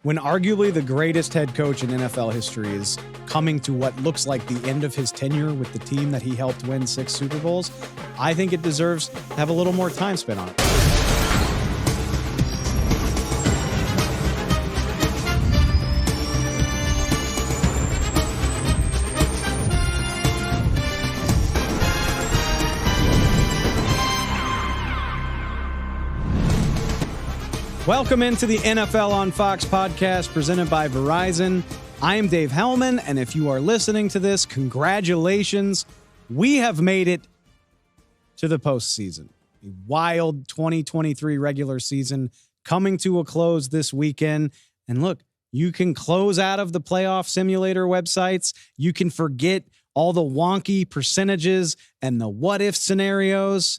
when arguably the greatest head coach in NFL history is coming to what looks like the end of his tenure with the team that he helped win 6 Super Bowls, I think it deserves to have a little more time spent on it. Welcome into the NFL on Fox podcast presented by Verizon. I am Dave Helman, and if you are listening to this, congratulations. We have made it to the postseason. A wild 2023 regular season coming to a close this weekend. And look, you can close out of the playoff simulator websites. You can forget all the wonky percentages and the what-if scenarios.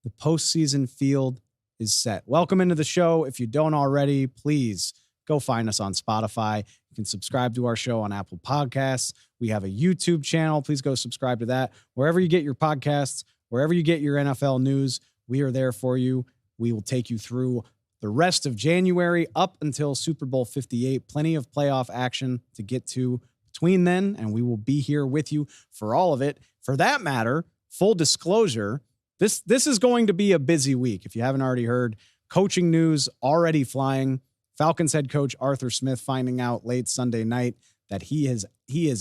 The postseason field is set. Welcome into the show. If you don't already, please go find us on Spotify. You can subscribe to our show on Apple Podcasts. We have a YouTube channel. Please go subscribe to that. Wherever you get your podcasts, wherever you get your NFL news, we are there for you. We will take you through the rest of January up until Super Bowl 58. Plenty of playoff action to get to between then, and we will be here with you for all of it. For that matter, full disclosure, This is going to be a busy week. If you haven't already heard, coaching news already flying. Falcons head coach Arthur Smith finding out late Sunday night that he is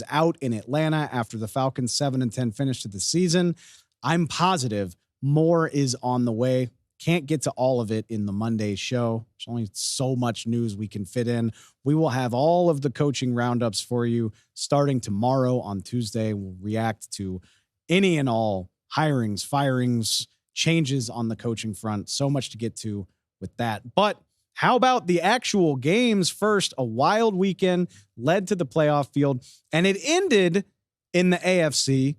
out in Atlanta after the Falcons 7-10 finish to the season. I'm positive more is on the way. Can't get to all of it in the Monday show. There's only so much news we can fit in. We will have all of the coaching roundups for you starting tomorrow on Tuesday. We'll react to any and all hirings, firings, changes on the coaching front. So much to get to with that. But how about the actual games first? A wild weekend led to the playoff field, and it ended in the AFC.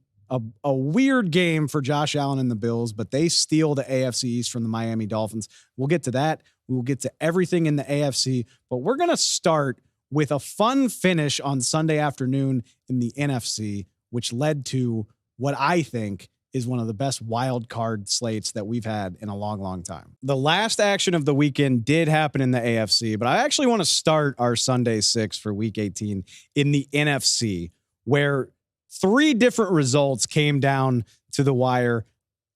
A weird game for Josh Allen and the Bills, but they steal the AFC East from the Miami Dolphins. We'll get to that. We will get to everything in the AFC, but we're going to start with a fun finish on Sunday afternoon in the NFC, which led to what I think is one of the best wild card slates that we've had in a long, long time. The last action of the weekend did happen in the AFC, but I actually want to start our Sunday 6 for week 18 in the NFC, where 3 different results came down to the wire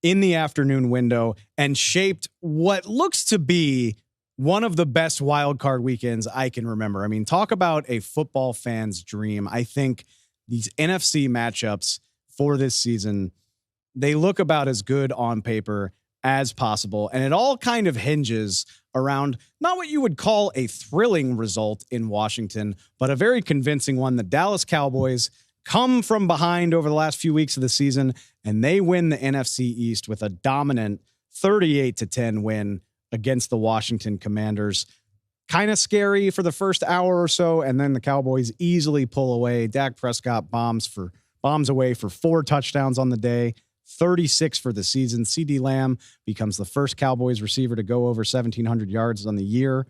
in the afternoon window and shaped what looks to be one of the best wild card weekends I can remember. I mean, talk about a football fan's dream. I think these NFC matchups for this season, they look about as good on paper as possible. And it all kind of hinges around not what you would call a thrilling result in Washington, but a very convincing one. The Dallas Cowboys come from behind over the last few weeks of the season, and they win the NFC East with a dominant 38-10 win against the Washington Commanders. Kind of scary for the first hour or so, and then the Cowboys easily pull away. Dak Prescott bombs away for 4 touchdowns on the day. 36 for the season. CeeDee Lamb becomes the first Cowboys receiver to go over 1,700 yards on the year.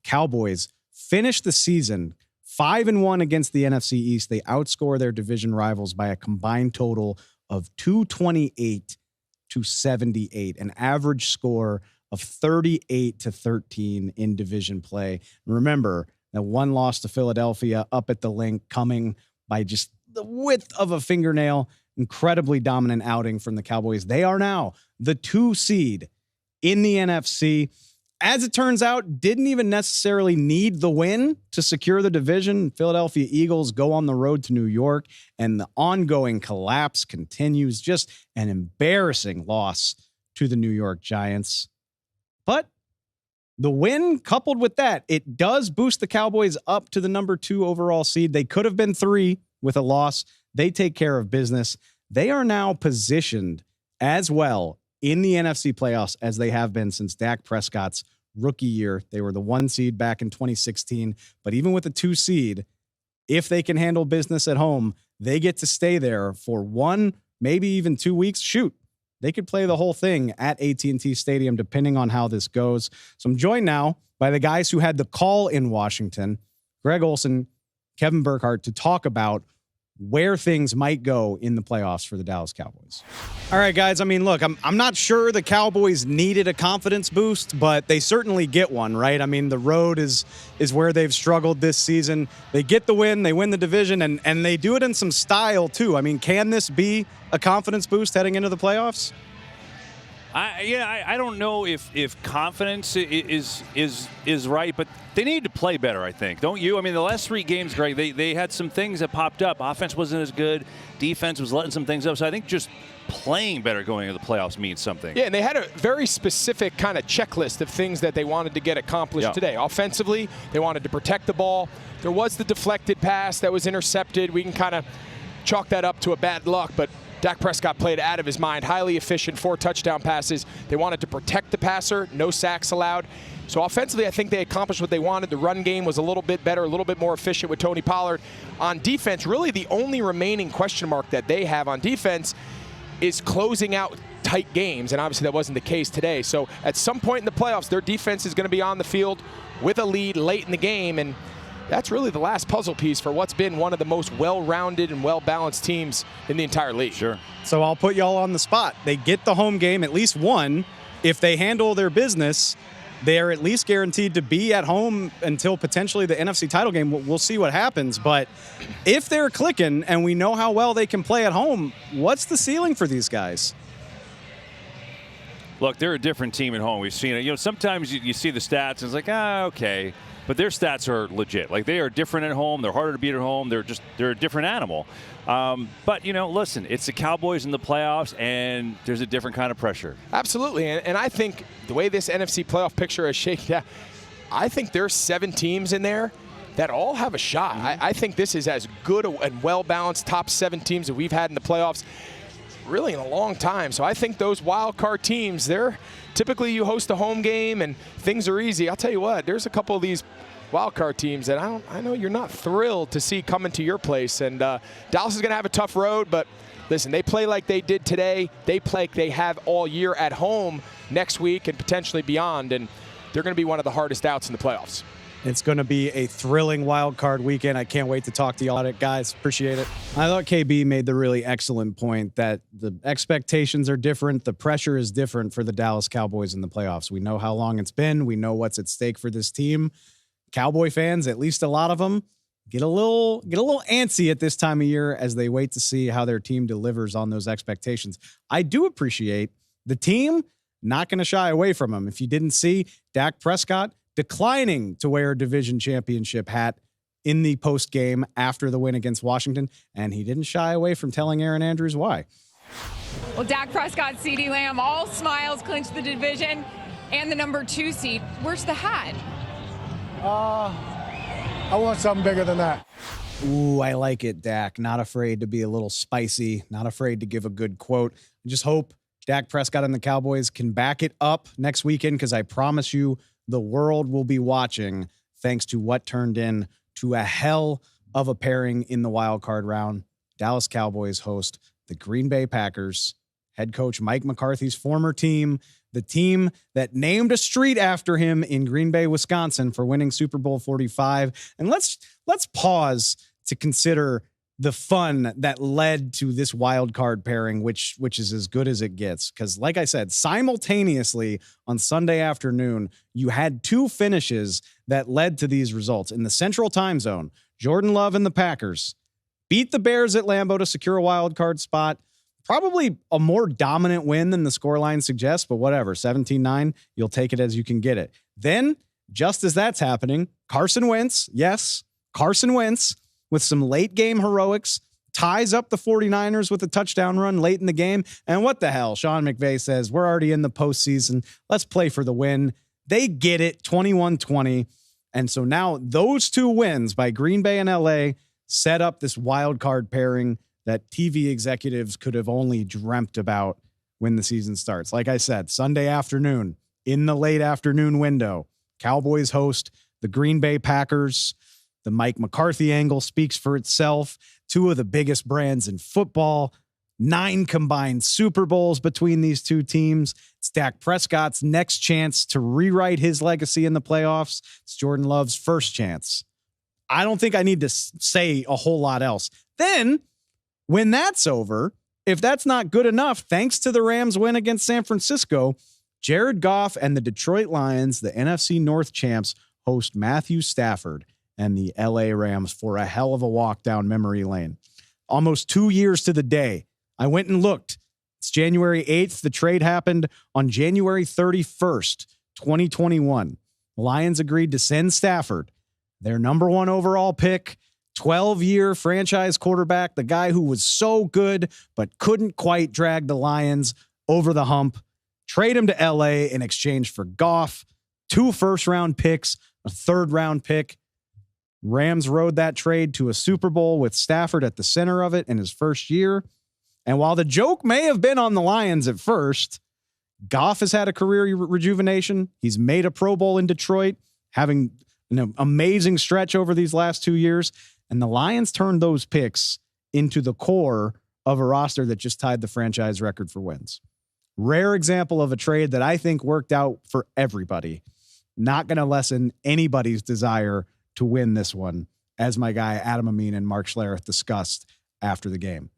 Cowboys finish the season 5-1 against the NFC East. They outscore their division rivals by a combined total of 228-78, an average score of 38-13 in division play. And remember, that one loss to Philadelphia up at the link coming by just the width of a fingernail. Incredibly dominant outing from the Cowboys. They are now the 2 seed in the NFC. As it turns out, didn't even necessarily need the win to secure the division. Philadelphia Eagles go on the road to New York, and the ongoing collapse continues. Just an embarrassing loss to the New York Giants. But the win, coupled with that, it does boost the Cowboys up to the number 2 overall seed. They could have been 3 with a loss. They take care of business. They are now positioned as well in the NFC playoffs as they have been since Dak Prescott's rookie year. They were the 1 seed back in 2016, but even with the 2 seed, if they can handle business at home, they get to stay there for 1, maybe even 2 weeks. Shoot, they could play the whole thing at AT&T Stadium, depending on how this goes. So I'm joined now by the guys who had the call in Washington, Greg Olsen, Kevin Burkhardt, to talk about where things might go in the playoffs for the Dallas Cowboys. All right, guys. I mean, look, I'm not sure the Cowboys needed a confidence boost, but they certainly get one, right? I mean, the road is where they've struggled this season. They get the win, they win the division, and they do it in some style too. I mean, can this be a confidence boost heading into the playoffs? I don't know if confidence is right, but they need to play better, I think. Don't you? I mean, the last 3 games, Greg, they had some things that popped up. Offense wasn't as good. Defense was letting some things up. So I think just playing better going into the playoffs means something. Yeah, and they had a very specific kind of checklist of things that they wanted to get accomplished today. Offensively, they wanted to protect the ball. There was the deflected pass that was intercepted. We can kind of chalk that up to a bad luck, but Dak Prescott played out of his mind, highly efficient, 4 touchdown passes. They wanted to protect the passer, no sacks allowed. So offensively, I think they accomplished what they wanted. The run game was a little bit better, a little bit more efficient with Tony Pollard. On defense, really the only remaining question mark that they have on defense is closing out tight games, and obviously that wasn't the case today. So at some point in the playoffs, their defense is going to be on the field with a lead late in the game, and that's really the last puzzle piece for what's been one of the most well-rounded and well-balanced teams in the entire league. Sure. So I'll put y'all on the spot. They get the home game, at least one. If they handle their business, they're at least guaranteed to be at home until potentially the NFC title game. We'll see what happens. But if they're clicking and we know how well they can play at home, what's the ceiling for these guys? Look, they're a different team at home. We've seen it. Sometimes you see the stats and it's like, okay. But their stats are legit. Like, they are different at home. They're harder to beat at home. They're a different animal. But, listen, it's the Cowboys in the playoffs, and there's a different kind of pressure. Absolutely. And I think the way this NFC playoff picture is shaken out, I think there's 7 teams in there that all have a shot. I think this is as good and well-balanced top 7 teams that we've had in the playoffs really in a long time. So I think those wild card teams, they're typically you host a home game and things are easy. I'll tell you what, there's a couple of these wild card teams that I know you're not thrilled to see coming to your place. And Dallas is going to have a tough road, but listen, they play like they did today. They play like they have all year at home next week and potentially beyond, and they're going to be one of the hardest outs in the playoffs. It's going to be a thrilling wild card weekend. I can't wait to talk to you about it, guys. Appreciate it. I thought KB made the really excellent point that the expectations are different. The pressure is different for the Dallas Cowboys in the playoffs. We know how long it's been. We know what's at stake for this team. Cowboy fans, at least a lot of them, get a little antsy at this time of year as they wait to see how their team delivers on those expectations. I do appreciate the team not going to shy away from them. If you didn't see, Dak Prescott declining to wear a division championship hat in the post game after the win against Washington, and he didn't shy away from telling Aaron Andrews why. Well, Dak Prescott, CeeDee Lamb, all smiles, clinched the division and the number 2 seed. Where's the hat? I want something bigger than that. Ooh, I like it, Dak. Not afraid to be a little spicy, not afraid to give a good quote. I just hope Dak Prescott and the Cowboys can back it up next weekend, because I promise you the world will be watching thanks to what turned in to a hell of a pairing in the wild card round. Dallas Cowboys host the Green Bay Packers. Head coach Mike McCarthy's former team, the team that named a street after him in Green Bay, Wisconsin for winning Super Bowl 45. And let's pause to consider the fun that led to this wild card pairing, which is as good as it gets. Because like I said, simultaneously on Sunday afternoon, you had 2 finishes that led to these results. In the Central Time Zone, Jordan Love and the Packers beat the Bears at Lambeau to secure a wild card spot. Probably a more dominant win than the scoreline suggests, but whatever, 17-9, you'll take it as you can get it. Then, just as that's happening, Carson Wentz, with some late game heroics, ties up the 49ers with a touchdown run late in the game. And what the hell? Sean McVay says, we're already in the postseason. Let's play for the win. They get it, 21-20. And so now those 2 wins by Green Bay and LA set up this wild card pairing that TV executives could have only dreamt about when the season starts. Like I said, Sunday afternoon, in the late afternoon window, Cowboys host the Green Bay Packers. The Mike McCarthy angle speaks for itself. 2 of the biggest brands in football, 9 combined Super Bowls between these 2 teams. It's Dak Prescott's next chance to rewrite his legacy in the playoffs. It's Jordan Love's first chance. I don't think I need to say a whole lot else. Then, when that's over, if that's not good enough, thanks to the Rams' win against San Francisco, Jared Goff and the Detroit Lions, the NFC North champs, host Matthew Stafford and the LA Rams for a hell of a walk down memory lane. Almost 2 years to the day. I went and looked. It's January 8th. The trade happened on January 31st, 2021. The Lions agreed to send Stafford, their number 1 overall pick, 12-year franchise quarterback, the guy who was so good but couldn't quite drag the Lions over the hump, trade him to LA in exchange for Goff, 2 first-round picks, a third-round pick. Rams rode that trade to a Super Bowl with Stafford at the center of it in his first year. And while the joke may have been on the Lions at first, Goff has had a career rejuvenation. He's made a Pro Bowl in Detroit, having an amazing stretch over these last 2 years. And the Lions turned those picks into the core of a roster that just tied the franchise record for wins. Rare example of a trade that I think worked out for everybody. Not going to lessen anybody's desire to win this one, as my guy Adam Amin and Mark Schlereth discussed after the game.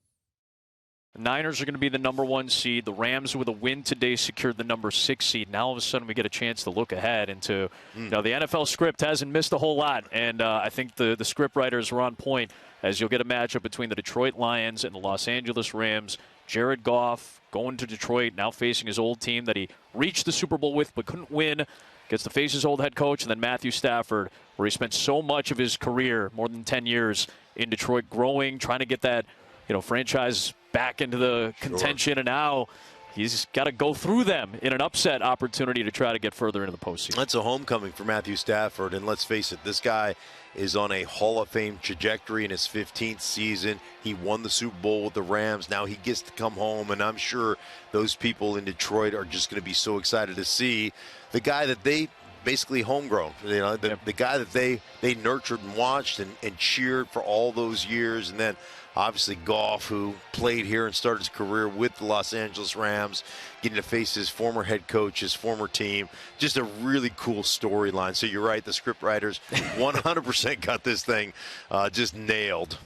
The Niners are going to be the number 1 seed. The Rams, with a win today, secured the number 6 seed. Now all of a sudden we get a chance to look ahead into, the NFL script hasn't missed a whole lot. And I think the script writers were on point, as you'll get a matchup between the Detroit Lions and the Los Angeles Rams. Jared Goff going to Detroit, now facing his old team that he reached the Super Bowl with but couldn't win. Gets to face his old head coach, and then Matthew Stafford, where he spent so much of his career, more than 10 years, in Detroit, growing, trying to get that, franchise back into the contention, and now he's got to go through them in an upset opportunity to try to get further into the postseason. That's a homecoming for Matthew Stafford, and let's face it, this guy is on a Hall of Fame trajectory in his 15th season. He won the Super Bowl with the Rams. Now he gets to come home, and I'm sure those people in Detroit are just going to be so excited to see the guy that they basically homegrown, the guy that they nurtured and watched and cheered for all those years. And then obviously Goff, who played here and started his career with the Los Angeles Rams, getting to face his former head coach, his former team. Just a really cool storyline. So you're right, the script writers 100% got this thing just nailed.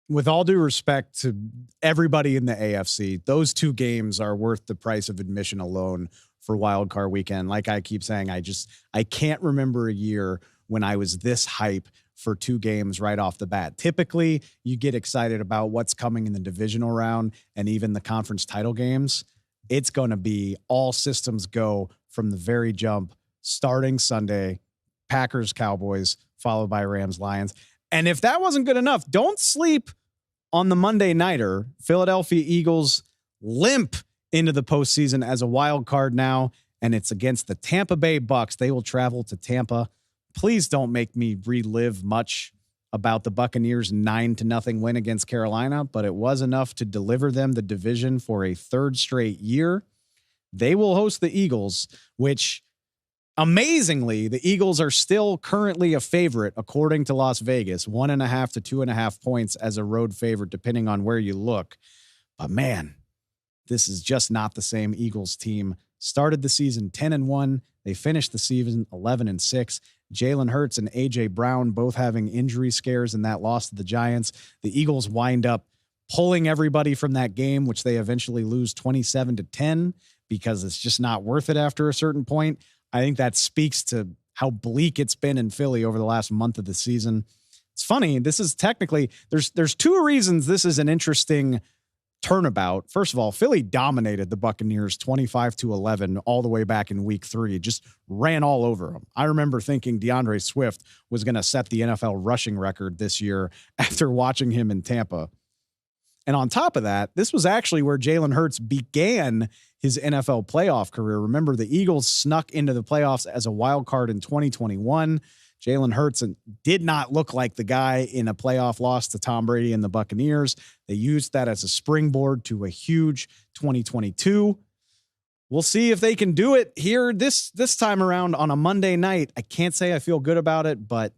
With all due respect to everybody in the AFC, those 2 games are worth the price of admission alone for Wild Card Weekend. Like I keep saying, I can't remember a year when I was this hype for 2 games right off the bat. Typically, you get excited about what's coming in the divisional round and even the conference title games. It's going to be all systems go from the very jump, starting Sunday, Packers, Cowboys, followed by Rams, Lions. And if that wasn't good enough, don't sleep on the Monday nighter. Philadelphia Eagles limp into the postseason as a wild card now, and it's against the Tampa Bay Bucks. They will travel to Tampa. Please don't make me relive much about the Buccaneers' 9-0 win against Carolina, but it was enough to deliver them the division for a 3rd straight year. They will host the Eagles, which amazingly, the Eagles are still currently a favorite according to Las Vegas, 1.5 to 2.5 points as a road favorite, depending on where you look. But man, this is just not the same Eagles team. Started the season 10-1. They finished the season 11-6. Jalen Hurts and A.J. Brown both having injury scares in that loss to the Giants. The Eagles wind up pulling everybody from that game, which they eventually lose 27-10 because it's just not worth it after a certain point. I think that speaks to how bleak it's been in Philly over the last month of the season. It's funny. This is technically, there's 2 reasons this is an interesting turnabout. First of all, Philly dominated the Buccaneers 25-11 all the way back in week 3, just ran all over them. I remember thinking DeAndre Swift was going to set the NFL rushing record this year after watching him in Tampa. And on top of that, this was actually where Jalen Hurts began his NFL playoff career. Remember, the Eagles snuck into the playoffs as a wild card in 2021. Jalen Hurts did not look like the guy in a playoff loss to Tom Brady and the Buccaneers. They used that as a springboard to a huge 2022. We'll see if they can do it here this time around on a Monday night. I can't say I feel good about it, but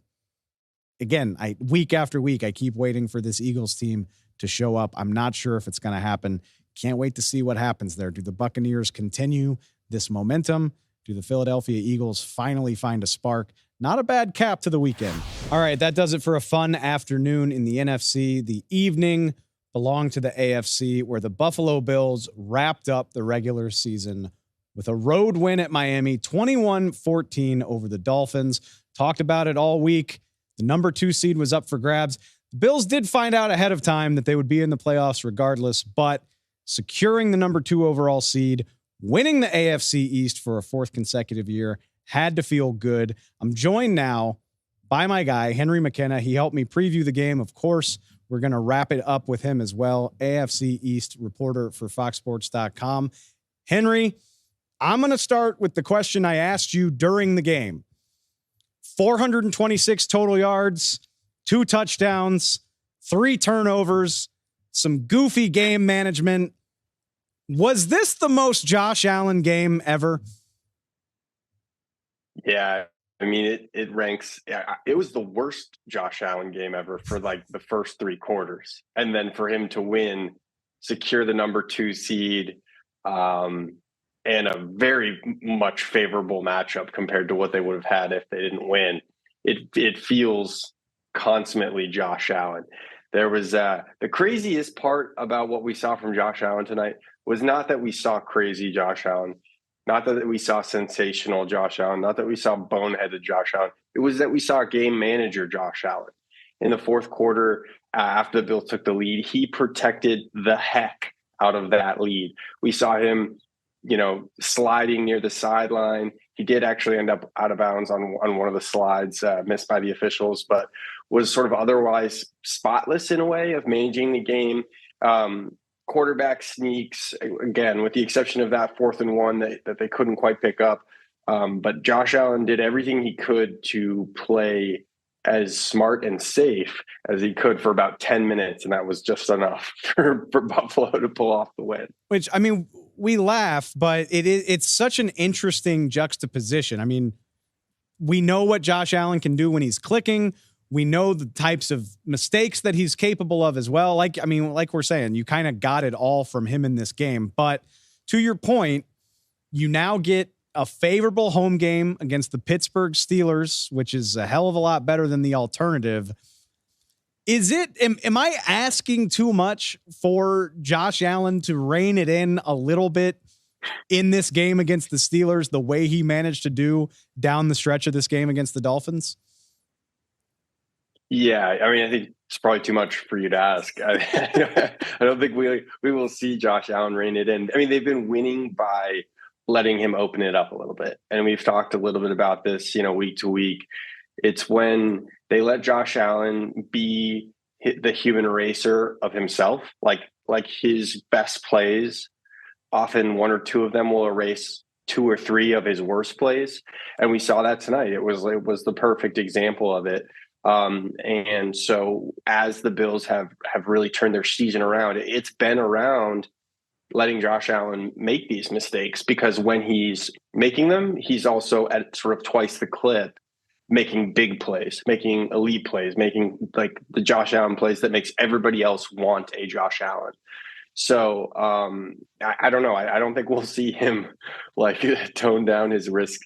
again, week after week, I keep waiting for this Eagles team to show up. I'm not sure if it's going to happen. Can't wait to see what happens there. Do the Buccaneers continue this momentum? Do the Philadelphia Eagles finally find a spark Not a bad cap to the weekend. All right, that does it for a fun afternoon in the NFC. The evening belonged to the AFC, where the Buffalo Bills wrapped up the regular season with a road win at Miami, 21-14 over the Dolphins. Talked about it all week. The number 2 seed was up for grabs. The Bills did find out ahead of time that they would be in the playoffs regardless, but securing the number 2 overall seed, winning the AFC East for a 4th consecutive year, had to feel good. I'm joined now by my guy, Henry McKenna. He helped me preview the game. Of course, we're going to wrap it up with him as well. AFC East reporter for FoxSports.com. Henry, I'm going to start with the question I asked you during the game. 426 total yards, 2 touchdowns, 3 turnovers, some goofy game management. Was this the most Josh Allen game ever? Yeah, I mean, it ranks. It was the worst Josh Allen game ever for like the first 3 quarters. And then for him to win, secure the number 2 seed, and a very much favorable matchup compared to what they would have had if they didn't win. It feels consummately Josh Allen. There was the craziest part about what we saw from Josh Allen tonight was not that we saw crazy Josh Allen, not that we saw sensational Josh Allen, not that we saw boneheaded Josh Allen. It was that we saw game manager Josh Allen. In the 4th quarter, after the Bills took the lead, he protected the heck out of that lead. We saw him, sliding near the sideline. He did actually end up out of bounds on one of the slides, missed by the officials, but was sort of otherwise spotless in a way of managing the game. Quarterback sneaks, again, with the exception of that 4th and 1 that they couldn't quite pick up. But Josh Allen did everything he could to play as smart and safe as he could for about 10 minutes, and that was just enough for Buffalo to pull off the win. Which, I mean, we laugh, but it's such an interesting juxtaposition. I mean, we know what Josh Allen can do when he's clicking. We know the types of mistakes that he's capable of as well. Like we're saying, you kind of got it all from him in this game. But to your point, you now get a favorable home game against the Pittsburgh Steelers, which is a hell of a lot better than the alternative. Am I asking too much for Josh Allen to rein it in a little bit in this game against the Steelers, the way he managed to do down the stretch of this game against the Dolphins? Yeah, I mean, I think it's probably too much for you to ask. I don't think we will see Josh Allen rein it in. I mean, they've been winning by letting him open it up a little bit. And we've talked a little bit about this, week to week. It's when they let Josh Allen be the human eraser of himself, like his best plays. Often 1 or 2 of them will erase 2 or 3 of his worst plays. And we saw that tonight. It was the perfect example of it. And so as the Bills have really turned their season around, it's been around letting Josh Allen make these mistakes, because when he's making them, he's also at sort of twice the clip, making big plays, making elite plays, making like the Josh Allen plays that makes everybody else want a Josh Allen. So I don't know. I don't think we'll see him like tone down his risk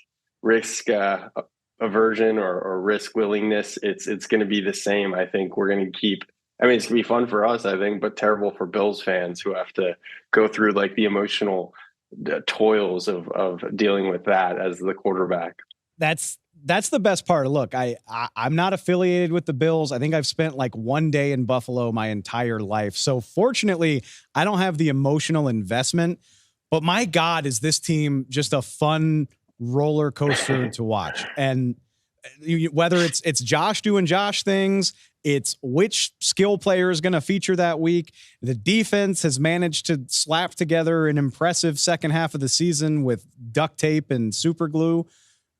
aversion or risk willingness. It's going to be the same. I think we're going to keep. I mean, it's going to be fun for us, I think, but terrible for Bills fans who have to go through like the emotional toils of dealing with that as the quarterback. That's the best part. Look, I'm not affiliated with the Bills. I think I've spent like 1 day in Buffalo my entire life. So fortunately, I don't have the emotional investment. But my God, is this team just a fun roller coaster to watch? And whether it's Josh doing Josh things, it's which skill player is going to feature that week. The defense has managed to slap together an impressive second half of the season with duct tape and super glue.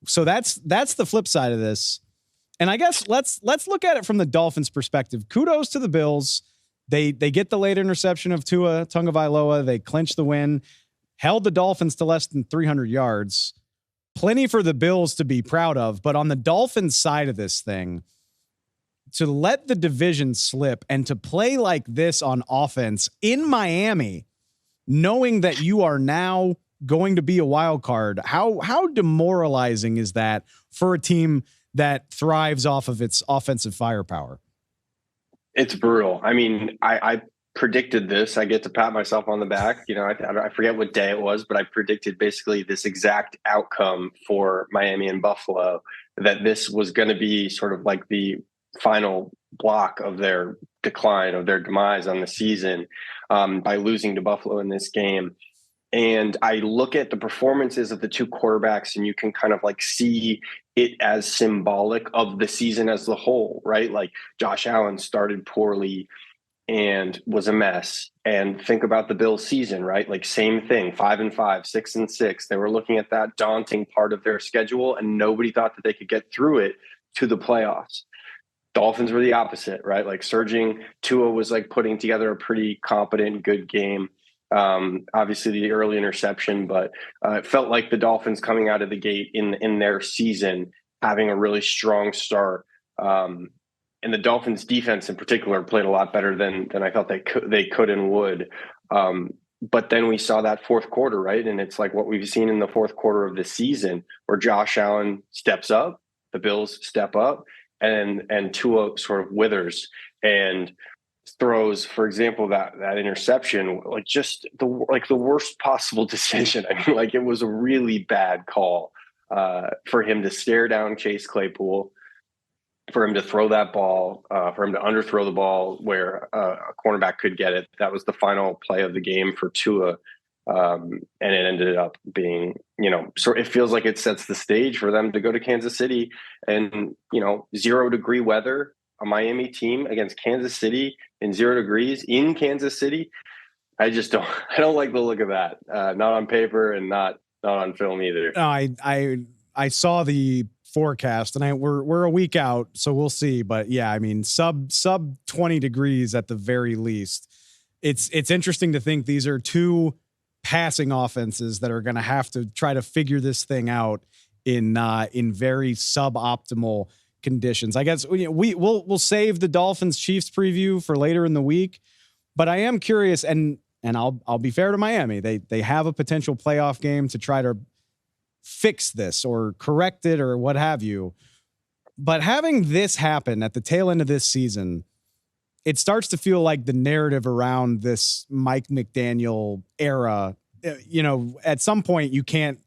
So that's the flip side of this. And I guess let's look at it from the Dolphins' perspective. Kudos to the Bills. They get the late interception of Tua Tagovailoa. They clinch the win, held the Dolphins to less than 300 yards. Plenty for the Bills to be proud of. But on the Dolphins side of this thing, to let the division slip and to play like this on offense in Miami, knowing that you are now going to be a wild card, how demoralizing is that for a team that thrives off of its offensive firepower. It's brutal. I mean, I predicted this. I get to pat myself on the back. You know, I forget what day it was, but I predicted basically this exact outcome for Miami and Buffalo, that this was going to be sort of like the final block of their decline, of their demise on the season, by losing to Buffalo in this game. And I look at the performances of the two quarterbacks, and you can kind of like see it as symbolic of the season as the whole, right? Like Josh Allen started poorly and was a mess. And think about the Bills season, right? Like same thing, 5-5, 6-6. They were looking at that daunting part of their schedule, and nobody thought that they could get through it to the playoffs. Dolphins were the opposite, right? Like surging. Tua was like putting together a pretty competent, good game. Obviously the early interception, but it felt like the Dolphins coming out of the gate in their season, having a really strong start. And the Dolphins defense in particular played a lot better than I thought they could and would. But then we saw that fourth quarter, right? And it's like what we've seen in the fourth quarter of the season, where Josh Allen steps up, the Bills step up, and Tua sort of withers and throws, for example, that interception, like just the worst possible decision. I mean, like it was a really bad call for him to stare down Chase Claypool, for him to throw that ball, for him to underthrow the ball where a cornerback could get it. That was the final play of the game for Tua. And it ended up being, you know, so it feels like it sets the stage for them to go to Kansas City and, you know, 0-degree weather, a Miami team against Kansas City in 0 degrees in Kansas City. I don't like the look of that. Not on paper and not on film either. No, I saw the forecast, and we're a week out, so we'll see. But yeah, I mean, sub 20 degrees at the very least. It's interesting to think these are two passing offenses that are going to have to try to figure this thing out in very suboptimal conditions. I guess we'll save the Dolphins Chiefs preview for later in the week, but I am curious, and I'll be fair to Miami. They have a potential playoff game to try to fix this or correct it or what have you. But having this happen at the tail end of this season, it starts to feel like the narrative around this Mike McDaniel era, you know, at some point you can't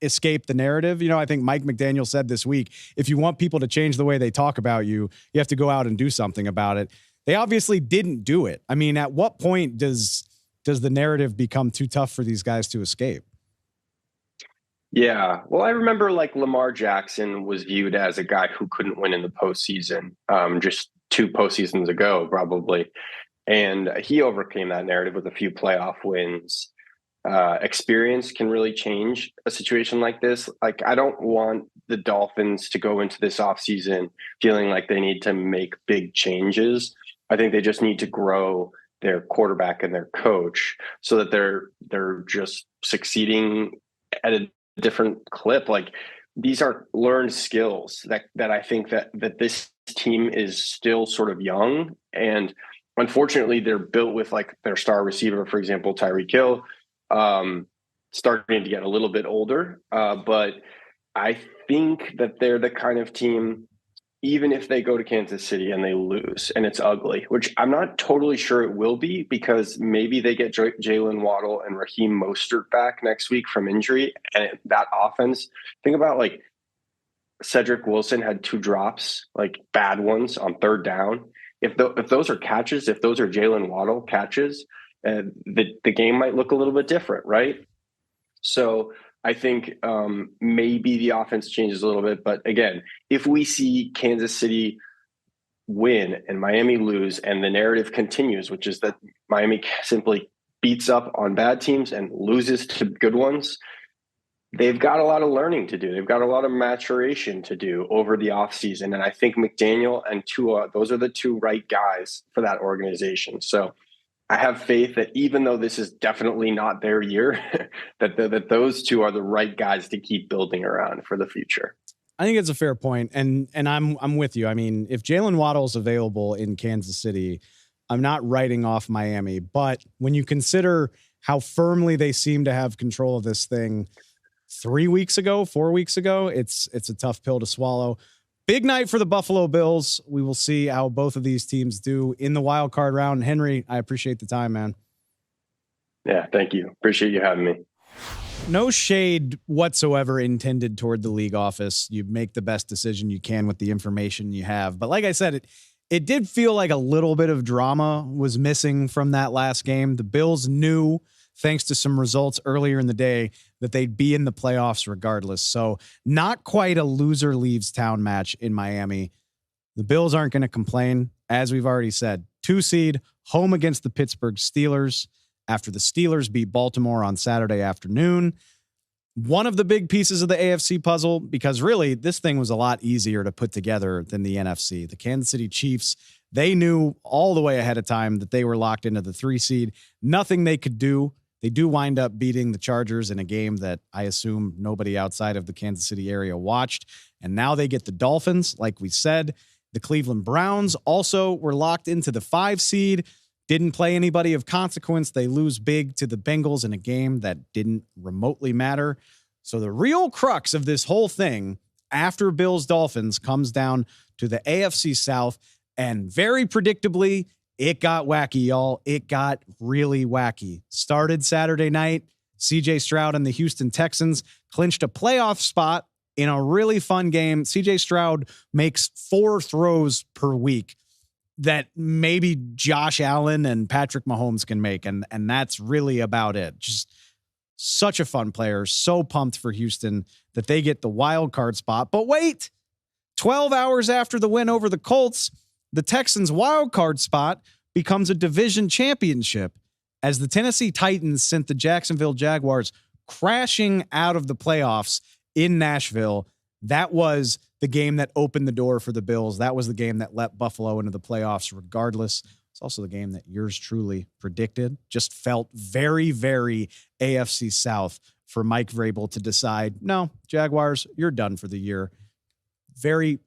escape the narrative. You know, I think Mike McDaniel said this week, if you want people to change the way they talk about you, you have to go out and do something about it. They obviously didn't do it. I mean, at what point does the narrative become too tough for these guys to escape? Yeah. Well, I remember like Lamar Jackson was viewed as a guy who couldn't win in the postseason, just 2 postseasons ago, probably. And he overcame that narrative with a few playoff wins. Experience can really change a situation like this. Like, I don't want the Dolphins to go into this offseason feeling like they need to make big changes. I think they just need to grow their quarterback and their coach so that they're just succeeding at a different clip. Like, these are learned skills that I think that this team is still sort of young, and unfortunately they're built with like their star receiver, for example, Tyreek Hill, starting to get a little bit older. But I think that they're the kind of team, even if they go to Kansas City and they lose and it's ugly, which I'm not totally sure it will be, because maybe they get Jalen Waddle and Raheem Mostert back next week from injury. And that offense, think about like Cedric Wilson had 2 drops, like bad ones on 3rd down. If those are catches, if those are Jalen Waddle catches, the game might look a little bit different, right? So I think maybe the offense changes a little bit. But again, if we see Kansas City win and Miami lose, and the narrative continues, which is that Miami simply beats up on bad teams and loses to good ones, they've got a lot of learning to do. They've got a lot of maturation to do over the offseason. And I think McDaniel and Tua, those are the 2 right guys for that organization. So I have faith that even though this is definitely not their year, that those 2 are the right guys to keep building around for the future. I think it's a fair point, and I'm with you. I mean, if Jalen Waddle is available in Kansas City, I'm not writing off Miami. But when you consider how firmly they seem to have control of this thing 4 weeks ago, it's a tough pill to swallow. Big night for the Buffalo Bills. We will see how both of these teams do in the wild card round. Henry, I appreciate the time, man. Yeah, thank you. Appreciate you having me. No shade whatsoever intended toward the league office. You make the best decision you can with the information you have. But like I said, it did feel like a little bit of drama was missing from that last game. The Bills knew, thanks to some results earlier in the day, that they'd be in the playoffs regardless. So not quite a loser leaves town match in Miami. The Bills aren't going to complain. As we've already said, 2 seed, home against the Pittsburgh Steelers after the Steelers beat Baltimore on Saturday afternoon. One of the big pieces of the AFC puzzle, because really this thing was a lot easier to put together than the NFC. The Kansas City Chiefs, they knew all the way ahead of time that they were locked into the 3 seed. Nothing they could do. They do wind up beating the Chargers in a game that I assume nobody outside of the Kansas City area watched. And now they get the Dolphins, like we said. The Cleveland Browns also were locked into the 5 seed. Didn't play anybody of consequence. They lose big to the Bengals in a game that didn't remotely matter. So the real crux of this whole thing after Bills Dolphins comes down to the AFC South. And very predictably, it got wacky, y'all. It got really wacky. Started Saturday night. CJ Stroud and the Houston Texans clinched a playoff spot in a really fun game. CJ Stroud makes 4 throws per week that maybe Josh Allen and Patrick Mahomes can make. And that's really about it. Just such a fun player. So pumped for Houston that they get the wild card spot. But wait, 12 hours after the win over the Colts, the Texans' wild card spot becomes a division championship as the Tennessee Titans sent the Jacksonville Jaguars crashing out of the playoffs in Nashville. That was the game that opened the door for the Bills. That was the game that let Buffalo into the playoffs regardless. It's also the game that yours truly predicted. Just felt very, very AFC South for Mike Vrabel to decide, no, Jaguars, you're done for the year. Very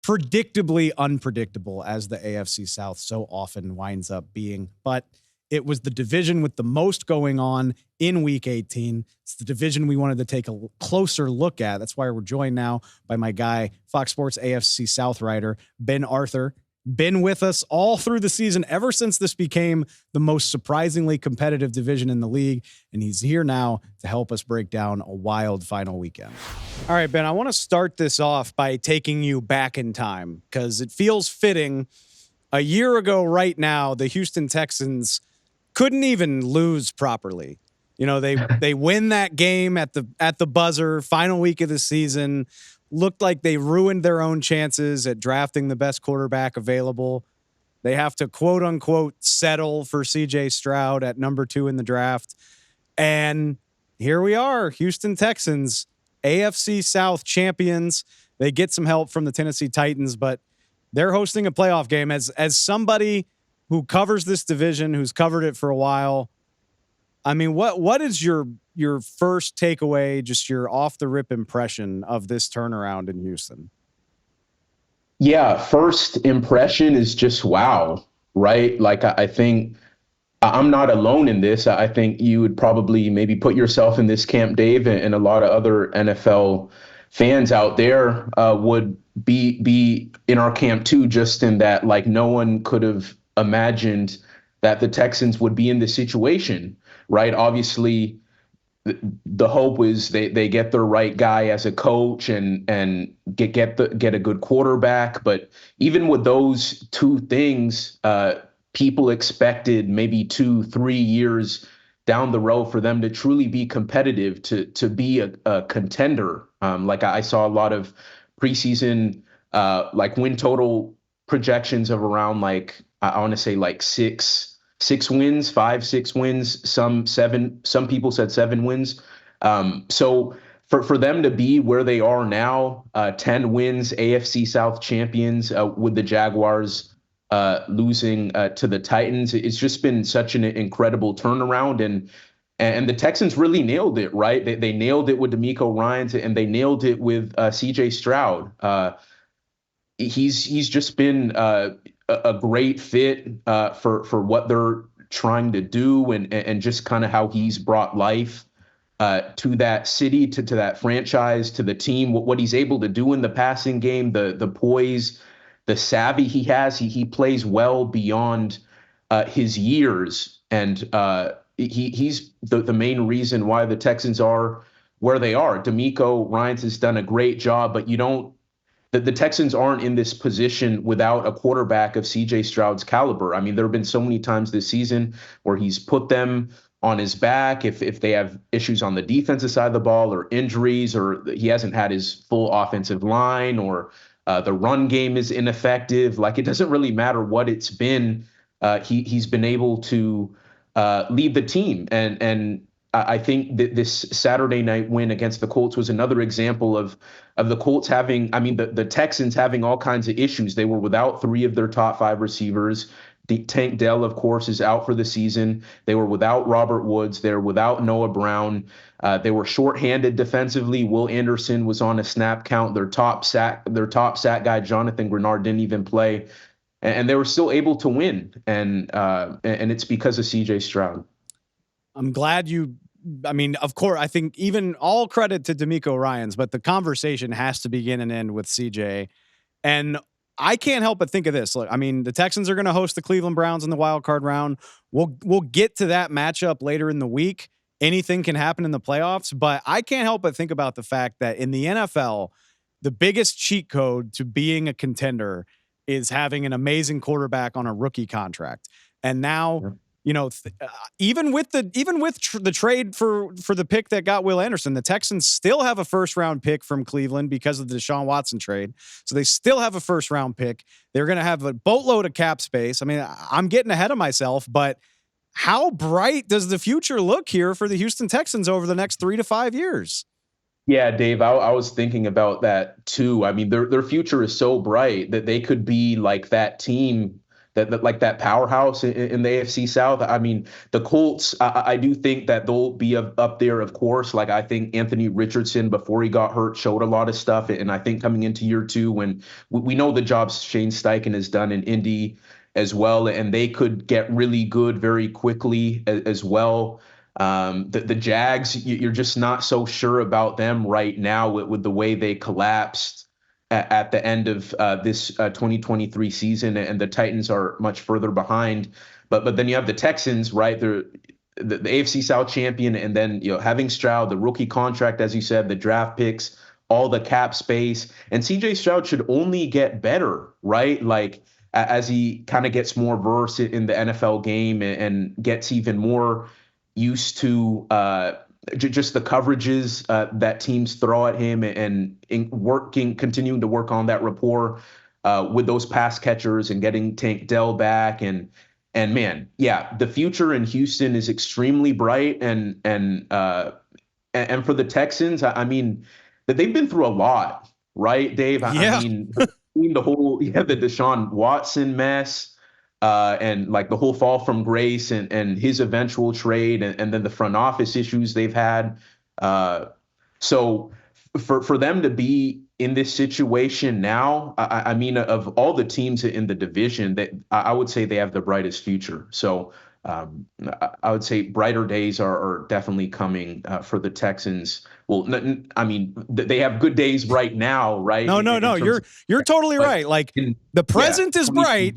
predictably unpredictable, as the AFC South so often winds up being. But it was the division with the most going on in Week 18. It's the division we wanted to take a closer look at. That's why we're joined now by my guy, Fox Sports AFC South writer, Ben Arthur. Been with us all through the season, ever since this became the most surprisingly competitive division in the league. And he's here now to help us break down a wild final weekend. All right, Ben, I want to start this off by taking you back in time because it feels fitting. A year ago right now, the Houston Texans couldn't even lose properly. You know, they win that game at the buzzer, final week of the season. Looked like they ruined their own chances at drafting the best quarterback available. They have to, quote unquote, settle for CJ Stroud at number 2 in the draft. And here we are, Houston Texans, AFC South champions. They get some help from the Tennessee Titans, but they're hosting a playoff game. As somebody who covers this division, who's covered it for a while, I mean, what is your first takeaway, just your off the rip impression of this turnaround in Houston? Yeah, first impression is just wow, right? Like I think I'm not alone in this. I think you would probably maybe put yourself in this camp, Dave, and a lot of other NFL fans out there would be in our camp too, just in that like no one could have imagined that the Texans would be in this situation. Right. Obviously, the hope is they get the right guy as a coach and get a good quarterback. But even with those 2 things, people expected maybe 2-3 years down the road for them to truly be competitive, to be a contender. Like I saw a lot of preseason like win total projections of around like I want to say like 6 wins, 5-6 wins, some 7. Some people said 7 wins. So for them to be where they are now, 10 wins, AFC South champions, with the Jaguars losing to the Titans, it's just been such an incredible turnaround. And the Texans really nailed it, right? They nailed it with DeMeco Ryans, and they nailed it with CJ Stroud. He's just been a great fit for what they're trying to do, and just kind of how he's brought life to that city, to that franchise, to the team, what he's able to do in the passing game, the poise, the savvy he has. He plays well beyond his years, and he's the main reason why the Texans are where they are. DeMeco Ryans has done a great job, but the Texans aren't in this position without a quarterback of CJ Stroud's caliber. I mean, there have been so many times this season where he's put them on his back if they have issues on the defensive side of the ball or injuries, or he hasn't had his full offensive line, or the run game is ineffective. Like, it doesn't really matter what it's been. He's been able to lead the team. And I think that this Saturday night win against the Colts was another example of the Colts having, the Texans having all kinds of issues. They were without 3 of their top 5 receivers. Tank Dell, of course, is out for the season. They were without Robert Woods. They were without Noah Brown. They were shorthanded defensively. Will Anderson was on a snap count. Their top sack guy, Jonathan Grenard, didn't even play, and they were still able to win. And it's because of CJ Stroud. I'm glad of course, I think even all credit to DeMeco Ryans, but the conversation has to begin and end with CJ. And I can't help but think of this. Look, the Texans are going to host the Cleveland Browns in the wild card round. We'll get to that matchup later in the week. Anything can happen in the playoffs, but I can't help but think about the fact that in the NFL, the biggest cheat code to being a contender is having an amazing quarterback on a rookie contract. And now, even with the trade for the pick that got Will Anderson, the Texans still have a first-round pick from Cleveland because of the Deshaun Watson trade. So they still have a first-round pick. They're going to have a boatload of cap space. I'm getting ahead of myself, but how bright does the future look here for the Houston Texans over the next 3 to 5 years? Yeah, Dave, I was thinking about that too. Their future is so bright that they could be like that team, that powerhouse in the AFC South. The Colts, I do think that they'll be up there, of course. Like, I think Anthony Richardson, before he got hurt, showed a lot of stuff. And I think coming into year 2, when we know the job Shane Steichen has done in Indy as well, and they could get really good very quickly as well. The Jags, you're just not so sure about them right now with the way they collapsed at the end of this 2023 season, and the Titans are much further behind. But then you have the Texans, right? They're the AFC South champion, and then having Stroud, the rookie contract, as you said, the draft picks, all the cap space, and CJ Stroud should only get better, right? Like, as he kind of gets more versed in the NFL game and gets even more used to just the coverages that teams throw at him, and continuing to work on that rapport with those pass catchers and getting Tank Dell back. And man, yeah, the future in Houston is extremely bright. And for the Texans, that they've been through a lot, right, Dave? Yeah. The Deshaun Watson mess, and like the whole fall from grace and his eventual trade, and then the front office issues they've had. So for them to be in this situation now, of all the teams in the division, that I would say they have the brightest future. So I would say brighter days are definitely coming for the Texans. Well, they have good days right now, right? No. You're totally right. Like, the present is bright.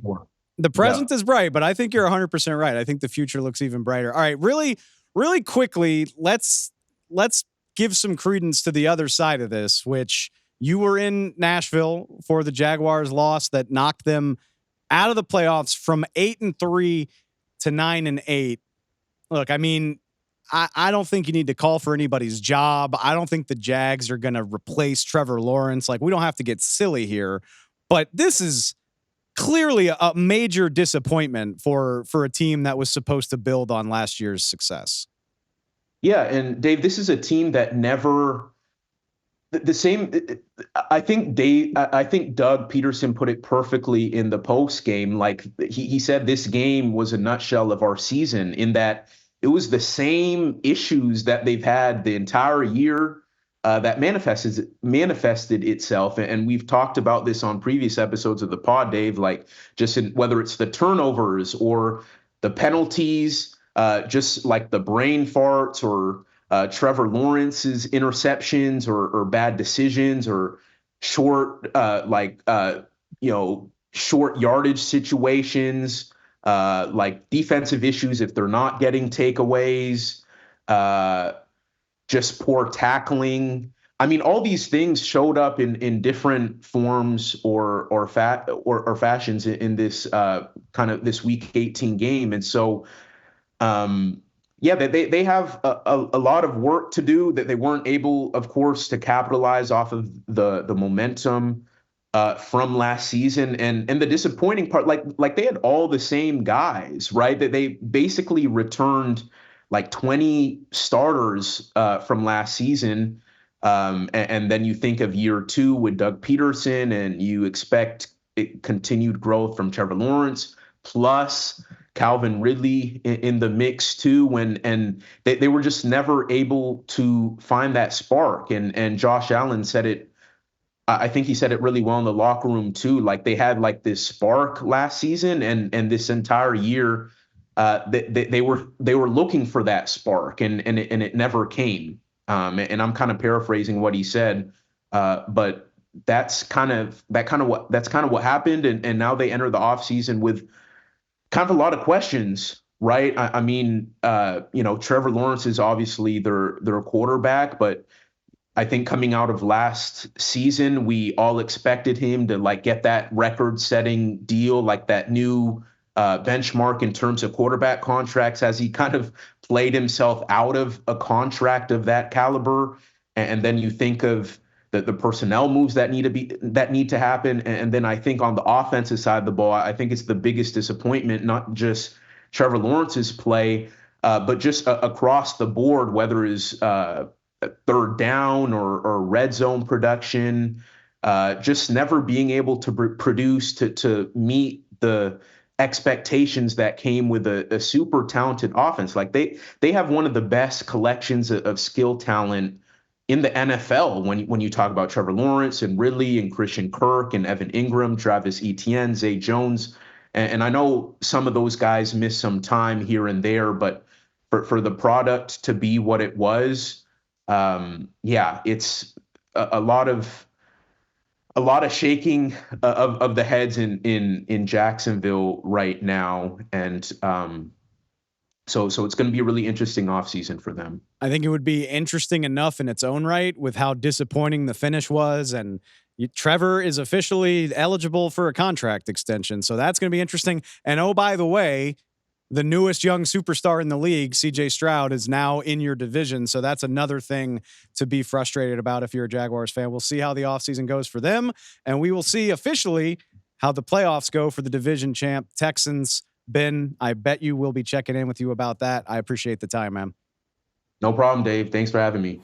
The present is bright, but I think you're 100% right. I think the future looks even brighter. All right, really, really quickly, let's give some credence to the other side of this, which you were in Nashville for the Jaguars loss that knocked them out of the playoffs from 8-3 to 9-8. Look, I don't think you need to call for anybody's job. I don't think the Jags are going to replace Trevor Lawrence. Like, we don't have to get silly here, but this is clearly a major disappointment for a team that was supposed to build on last year's success. Yeah, and Dave, this is a team that never the same. I think Doug Peterson put it perfectly in the post game. Like, he said, this game was a nutshell of our season, in that it was the same issues that they've had the entire year that manifested itself. And we've talked about this on previous episodes of the pod, Dave, like just whether it's the turnovers or the penalties, just like the brain farts, or Trevor Lawrence's interceptions or bad decisions or short, short yardage situations, like defensive issues if they're not getting takeaways, just poor tackling. I mean, all these things showed up in different forms or fashions in this kind of this Week 18 game, and so they have a lot of work to do that they weren't able, of course, to capitalize off of the momentum from last season, and the disappointing part, like they had all the same guys, right? That they basically returned like 20 starters from last season. And then you think of year 2 with Doug Peterson, and you expect continued growth from Trevor Lawrence, plus Calvin Ridley in the mix too. And they were just never able to find that spark. And Josh Allen said it. I think he said it really well in the locker room too. Like they had like this spark last season, and this entire year, they were looking for that spark, and it never came. And I'm kind of paraphrasing what he said, but that's kind of what happened. And now they enter the offseason with kind of a lot of questions, right? I mean, Trevor Lawrence is obviously their quarterback, but I think coming out of last season, we all expected him to like get that record-setting deal, like that new benchmark in terms of quarterback contracts, as he kind of played himself out of a contract of that caliber. And then you think of the personnel moves that need to happen. And then I think on the offensive side of the ball, I think it's the biggest disappointment, not just Trevor Lawrence's play, but just across the board, whether it's third down or red zone production, just never being able to produce to meet the expectations that came with a super talented offense. Like they have one of the best collections of skill talent in the NFL when you talk about Trevor Lawrence and Ridley and Christian Kirk and Evan Ingram, Travis Etienne, Zay Jones. And I know some of those guys missed some time here and there, but for the product to be what it was, it's a lot of shaking of the heads in Jacksonville right now. And so it's going to be a really interesting offseason for them. I think it would be interesting enough in its own right with how disappointing the finish was. And Trevor is officially eligible for a contract extension. So that's going to be interesting. And oh, by the way, the newest young superstar in the league, CJ Stroud, is now in your division. So that's another thing to be frustrated about if you're a Jaguars fan. We'll see how the offseason goes for them. And we will see officially how the playoffs go for the division champ Texans. Ben, I bet you we'll be checking in with you about that. I appreciate the time, man. No problem, Dave. Thanks for having me.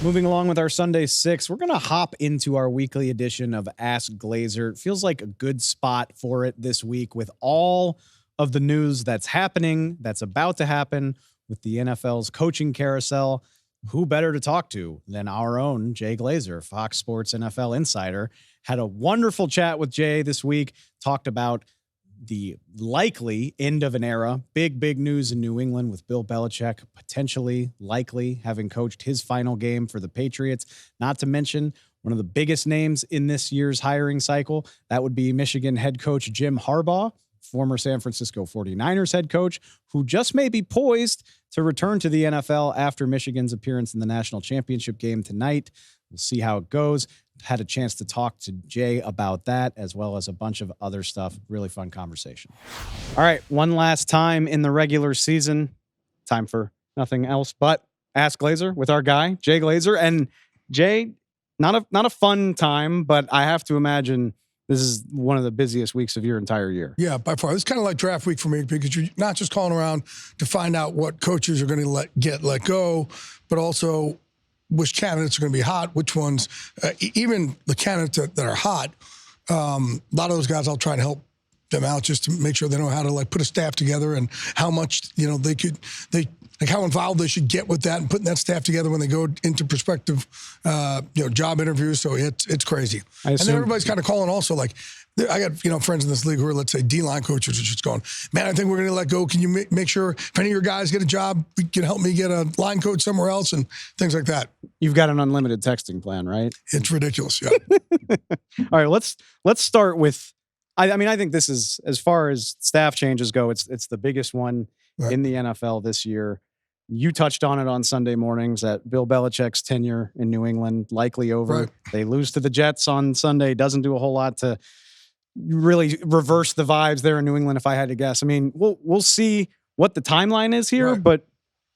Moving along with our Sunday Six, we're going to hop into our weekly edition of Ask Glazer. It feels like a good spot for it this week with all of the news that's happening, that's about to happen with the NFL's coaching carousel. Who better to talk to than our own Jay Glazer, Fox Sports NFL insider. Had a wonderful chat with Jay this week, talked about the likely end of an era. Big news in New England with Bill Belichick potentially, likely having coached his final game for the Patriots. Not to mention one of the biggest names in this year's hiring cycle. That would be Michigan head coach Jim Harbaugh, former San Francisco 49ers head coach, who just may be poised to return to the NFL after Michigan's appearance in the national championship game tonight. We'll see how it goes. Had a chance to talk to Jay about that, as well as a bunch of other stuff. Really fun conversation. All right, one last time in the regular season. Time for nothing else but Ask Glazer with our guy, Jay Glazer. And Jay, not a fun time, but I have to imagine this is one of the busiest weeks of your entire year. Yeah, by far. It's kind of like draft week for me because you're not just calling around to find out what coaches are going to let go, but also which candidates are going to be hot, which ones, even the candidates that are hot, a lot of those guys I'll try to help them out just to make sure they know how to put a staff together and how much, how involved they should get with that and putting that staff together when they go into prospective, job interviews. So it's crazy. And then everybody's kind of calling also I got, friends in this league who are, let's say, D-line coaches are just going, man, I think we're going to let go. Can you make sure if any of your guys get a job, you can help me get a line coach somewhere else and things like that. You've got an unlimited texting plan, right? It's ridiculous, yeah. All right, let's start with, I mean, I think this is, as far as staff changes go, it's the biggest one in the NFL this year. You touched on it on Sunday mornings that Bill Belichick's tenure in New England likely over. Right. They lose to the Jets on Sunday. Doesn't do a whole lot to really reverse the vibes there in New England, if I had to guess. I mean, we'll see what the timeline is here, but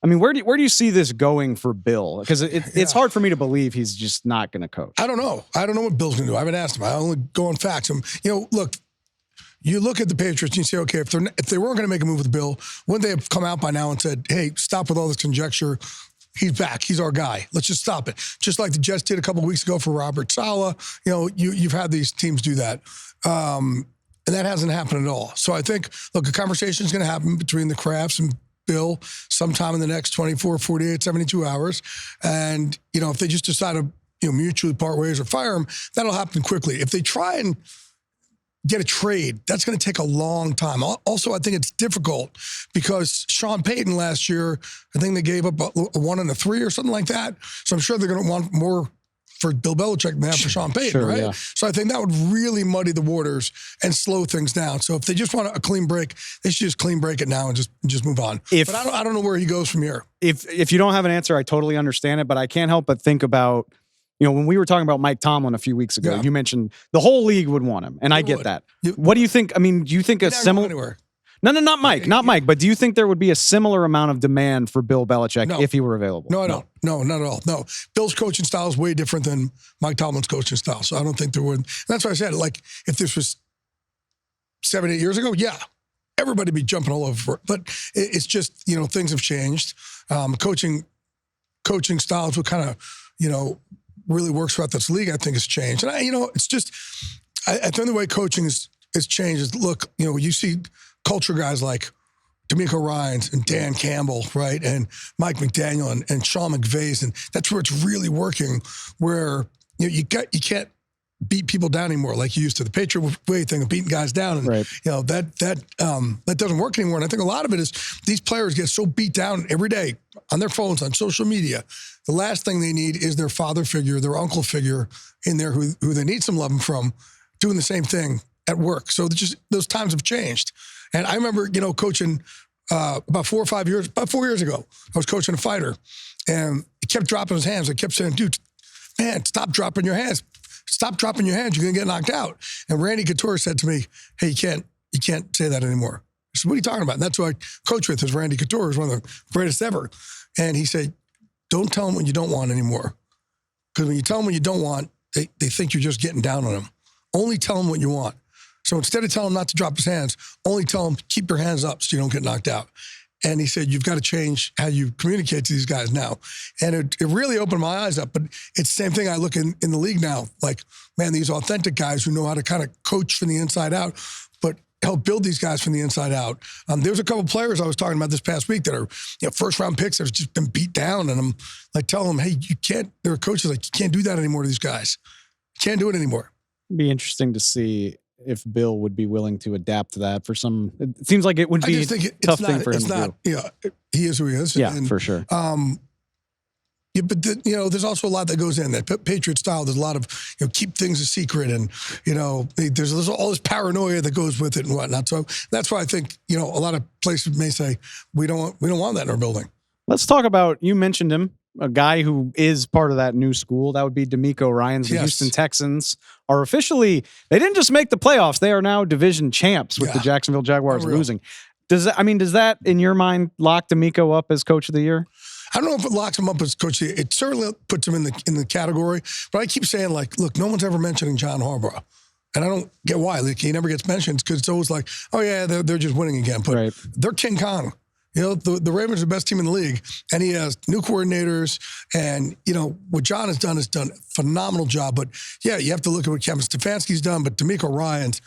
I mean, where do you see this going for Bill? Because it's hard for me to believe he's just not going to coach. I don't know. I don't know what Bill's going to do. I haven't asked him. I only go on facts. Look, you look at the Patriots and you say, okay, if they weren't going to make a move with Bill, wouldn't they have come out by now and said, hey, stop with all this conjecture. He's back. He's our guy. Let's just stop it. Just like the Jets did a couple of weeks ago for Robert Saleh. You've had these teams do that. And that hasn't happened at all. So I think, look, a conversation is going to happen between the Krafts and Bill sometime in the next 24, 48, 72 hours. And, if they just decide to, mutually part ways or fire him, that'll happen quickly. If they try and get a trade, that's going to take a long time. Also, I think it's difficult because Sean Payton last year, I think they gave up a 1 and a 3 or something like that. So I'm sure they're going to want more for Bill Belichick than they have for Sean Payton, right? Yeah. So I think that would really muddy the waters and slow things down. So if they just want a clean break, they should just clean break it now and just move on. But I don't know where he goes from here. If you don't have an answer, I totally understand it, but I can't help but think about, when we were talking about Mike Tomlin a few weeks ago, you mentioned the whole league would want him, and I get that. What do you think? I mean, do you think a similar? No, not Mike, not Mike. But do you think there would be a similar amount of demand for Bill Belichick if he were available? No, I don't. No, not at all. No, Bill's coaching style is way different than Mike Tomlin's coaching style, so I don't think there would. And that's why I said, like, if this was 7, 8 years ago, everybody would be jumping all over for it. But it's just, things have changed. Coaching styles would kind of, really works throughout this league, I think, has changed. And it's just, I think the way coaching is changed is, look, you see culture guys like D'Amico Ryans and Dan Campbell, right? And Mike McDaniel and Sean McVay, and that's where it's really working, where you can't beat people down anymore like you used to. The Patriot way thing of beating guys down, and that doesn't work anymore. And I think a lot of it is these players get so beat down every day on their phones, on social media. The last thing they need is their father figure, their uncle figure in there who they need some loving from, doing the same thing at work. So those times have changed. And I remember, coaching about 4 years ago, I was coaching a fighter, and he kept dropping his hands. I kept saying, dude, man, stop dropping your hands. Stop dropping your hands. You're going to get knocked out. And Randy Couture said to me, hey, you can't say that anymore. I said, what are you talking about? And that's who I coach with, is Randy Couture, who's one of the greatest ever. And he said, don't tell them what you don't want anymore. Because when you tell them what you don't want, they think you're just getting down on them. Only tell them what you want. So instead of telling him not to drop his hands, only tell him, keep your hands up so you don't get knocked out. And he said, you've got to change how you communicate to these guys now. And it really opened my eyes up. But it's the same thing I look in the league now. Like, man, these authentic guys who know how to kind of coach from the inside out, but help build these guys from the inside out. There's a couple players I was talking about this past week that are first-round picks that have just been beat down. And I'm like telling them, hey, you can't, there are coaches like, you can't do that anymore to these guys. You can't do it anymore. It'd be interesting to see if Bill would be willing to adapt to that for some. It seems like it would be a tough thing for him to do. Yeah, he is who he is. Yeah, for sure. But there's also a lot that goes in that Patriot style. There's a lot of keep things a secret, and there's all this paranoia that goes with it and whatnot. So that's why I think a lot of places may say we don't want that in our building. Let's talk about, you mentioned him, a guy who is part of that new school. That would be D'Amico Ryans. The Houston Texans are officially, they didn't just make the playoffs, they are now division champs with the Jacksonville Jaguars losing. Does that, in your mind, lock D'Amico up as coach of the year? I don't know if it locks him up as coach of the year. It certainly puts him in the category. But I keep saying, like, look, no one's ever mentioning John Harbaugh. And I don't get why. Like, he never gets mentioned because it's always like, oh, yeah, they're just winning again. But they're King Kong. The Ravens are the best team in the league, and he has new coordinators. And, what John has done a phenomenal job. But, yeah, you have to look at what Kevin Stefanski's done. But D'Amico Ryans,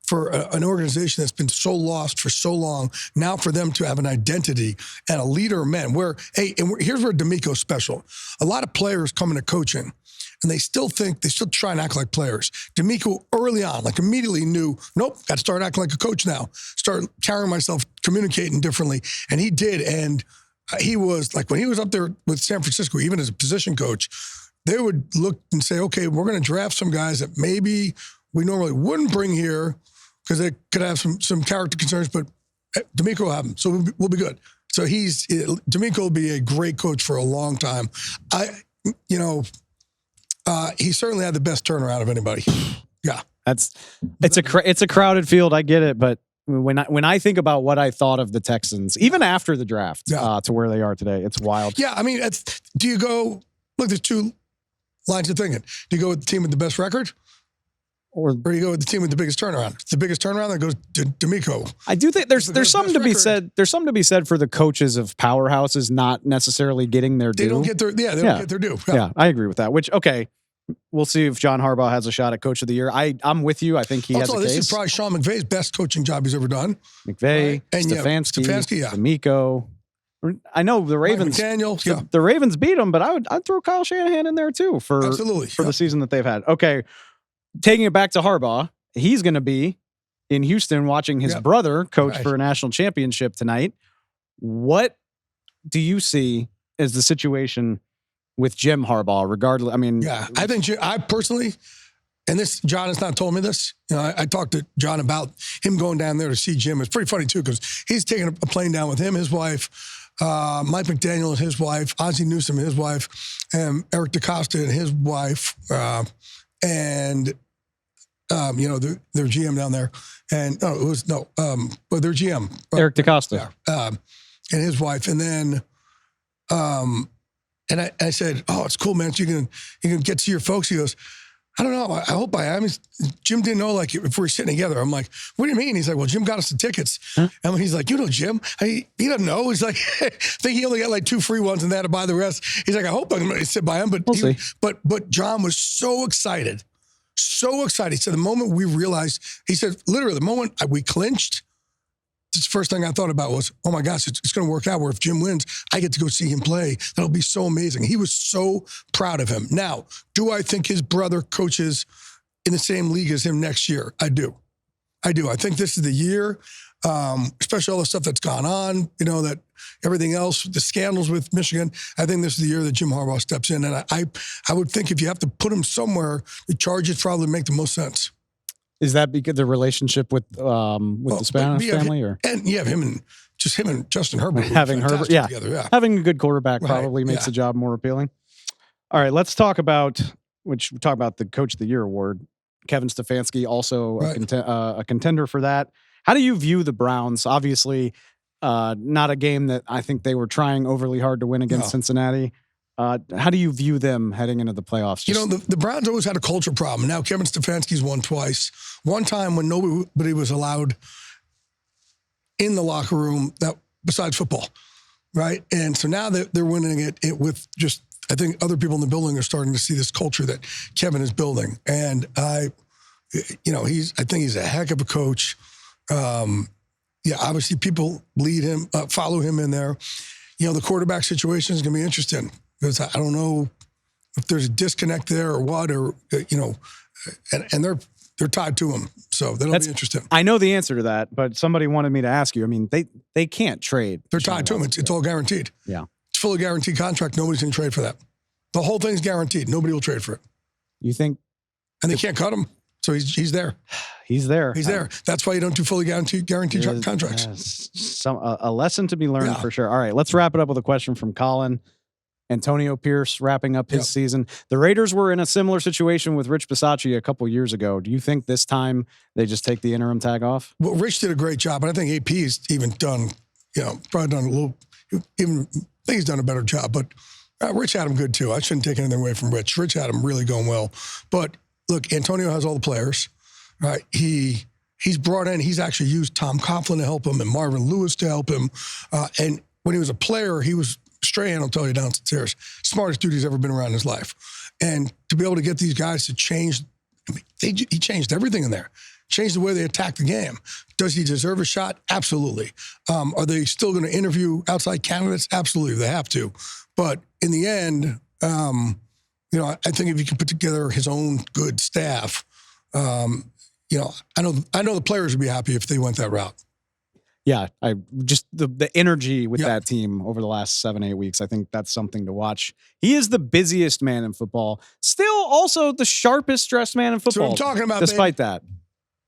for an organization that's been so lost for so long, now for them to have an identity and a leader of men here's where D'Amico's special. A lot of players come into coaching and they still try and act like players. D'Amico early on, like immediately knew, nope, got to start acting like a coach now. Start carrying myself, communicating differently. And he did. And he was like, when he was up there with San Francisco, even as a position coach, they would look and say, okay, we're going to draft some guys that maybe we normally wouldn't bring here because they could have some character concerns, but D'Amico will have them. So we'll be good. So D'Amico will be a great coach for a long time. He certainly had the best turnaround of anybody. Yeah. It's a crowded field. I get it. But when I think about what I thought of the Texans, even after the draft to where they are today, it's wild. Yeah. I mean, do you go, look, there's two lines of thinking. Do you go with the team with the best record? Or do you go with the team with the biggest turnaround? It's the biggest turnaround that goes to D'Amico. I do think there's something to be said. There's something to be said for the coaches of powerhouses not necessarily getting their due. They don't get their get their due. Yeah, I agree with that. Which, okay, we'll see if John Harbaugh has a shot at Coach of the Year. I'm with you. I think he has a case. This is probably Sean McVay's best coaching job he's ever done. McVay, right? Stefanski, D'Amico. I know the Ravens. The Ravens beat them, but I'd throw Kyle Shanahan in there too for the season that they've had. Okay. Taking it back to Harbaugh, he's going to be in Houston watching his brother coach for a national championship tonight. What do you see as the situation with Jim Harbaugh? Regardless, I mean, I think I personally, and this John has not told me this. I talked to John about him going down there to see Jim. It's pretty funny too because he's taking a plane down with him, his wife, Mike McDaniel and his wife, Ozzie Newsome and his wife, and Eric DaCosta and his wife. And their GM down there, and but their GM Eric DaCosta, and his wife, and then, and I said, "Oh, it's cool, man. So you can get to your folks." He goes, "I don't know. I hope I am." Jim didn't know like if we're sitting together. I'm like, "What do you mean?" He's like, "Well, Jim got us the tickets." Huh? And he's like, Jim. He doesn't know. He's like, I think he only got like 2 free ones and they had to buy the rest. He's like, I hope I'm going to sit by him. But we'll see. But John was so excited. So excited. He said, the moment we realized, he said, literally, the moment we clinched, the first thing I thought about was, oh my gosh, it's going to work out where if Jim wins, I get to go see him play. That'll be so amazing. He was so proud of him. Now, do I think his brother coaches in the same league as him next year? I do. I think this is the year, especially all the stuff that's gone on, that everything else, the scandals with Michigan. I think this is the year that Jim Harbaugh steps in. And I would think if you have to put him somewhere, the Chargers probably make the most sense. Is that because the relationship with the Spanish family? Him and Justin Herbert. Having Herbert, together, having a good quarterback probably makes the job more appealing. All right, let's talk about, the Coach of the Year award. Kevin Stefanski, also a contender for that. How do you view the Browns? Obviously, not a game that I think they were trying overly hard to win against Cincinnati. How do you view them heading into the playoffs? The Browns always had a culture problem. Now Kevin Stefanski's won twice. One time when nobody was allowed in the locker room besides football, right? And so now that they're winning it with just, I think other people in the building are starting to see this culture that Kevin is building. And I think he's a heck of a coach. Obviously people lead him, follow him in there. The quarterback situation is going to be interesting because I don't know if there's a disconnect there or what, and they're tied to him. So that'll be interesting. I know the answer to that, but somebody wanted me to ask you. I mean, they can't trade. They're tied to him. It's all guaranteed. Yeah. It's fully guaranteed contract. Nobody's going to trade for that. The whole thing's guaranteed. Nobody will trade for it. You think? And they can't cut him. So he's there. He's there. He's there. That's why you don't do fully guaranteed contracts. A lesson to be learned for sure. All right, let's wrap it up with a question from Colin. Antonio Pierce wrapping up his season. The Raiders were in a similar situation with Rich Bisaccia a couple years ago. Do you think this time they just take the interim tag off? Well, Rich did a great job, and I think AP's even done, probably done a little, even I think he's done a better job. But Rich had him good too. I shouldn't take anything away from Rich. Rich had him really going well. But look, Antonio has all the players, right? He's brought in, he's actually used Tom Coughlin to help him and Marvin Lewis to help him. And when he was a player, he was, Strahan will tell you downstairs, smartest dude he's ever been around in his life. And to be able to get these guys to change, he changed everything in there. change the way they attack the game. Does he deserve a shot? Absolutely. Are they still going to interview outside candidates? Absolutely, they have to. But in the end, I think if he can put together his own good staff, I know the players would be happy if they went that route. Yeah, I just the energy with that team over the last 7-8 weeks. I think that's something to watch. He is the busiest man in football. Still, also the sharpest dressed man in football. That's what I'm talking about. Despite that,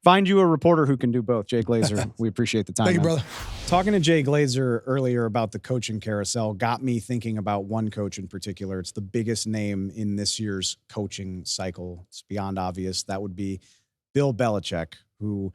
find you a reporter who can do both. Jay Glazer, we appreciate the time. Thank you, brother. Talking to Jay Glazer earlier about the coaching carousel got me thinking about one coach in particular. It's the biggest name in this year's coaching cycle. It's beyond obvious. That would be Bill Belichick, who.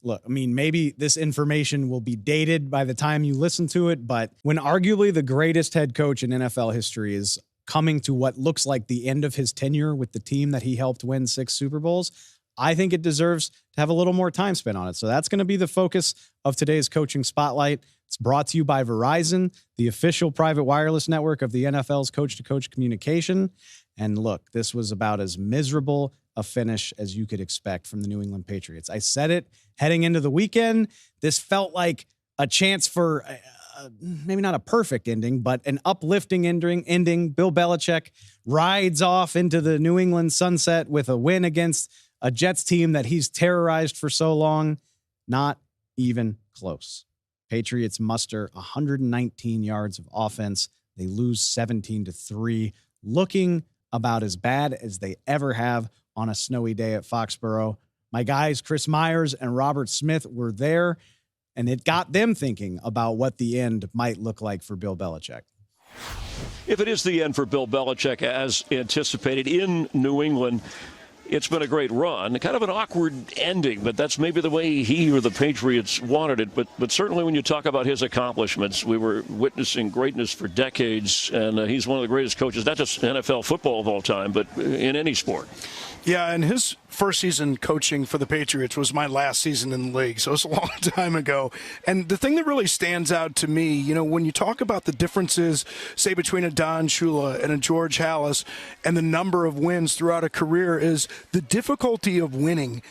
Look, I mean, maybe this information will be dated by the time you listen to it, but when arguably the greatest head coach in NFL history is coming to what looks like the end of his tenure with the team that he helped win 6 Super Bowls, I think it deserves to have a little more time spent on it. So that's going to be the focus of today's coaching spotlight. It's brought to you by Verizon, the official private wireless network of the NFL's coach-to-coach communication. And look, this was about as miserable a finish as you could expect from the New England Patriots. I said it heading into the weekend. This felt like a chance for maybe not a perfect ending, but an uplifting ending. Bill Belichick rides off into the New England sunset with a win against a Jets team that he's terrorized for so long. Not even close. Patriots muster 119 yards of offense. They lose 17-3, looking about as bad as they ever have on a snowy day at Foxborough. My guys, Chris Myers and Robert Smith, were there, and it got them thinking about what the end might look like for Bill Belichick. If it is the end for Bill Belichick as anticipated in New England, it's been a great run. Kind of an awkward ending, but that's maybe the way he or the Patriots wanted it. But certainly when you talk about his accomplishments, we were witnessing greatness for decades, and he's one of the greatest coaches, not just NFL football of all time, but in any sport. Yeah, and his first season coaching for the Patriots was my last season in the league, so it's a long time ago. And the thing that really stands out to me, when you talk about the differences, say, between a Don Shula and a George Halas and the number of wins throughout a career is the difficulty of winning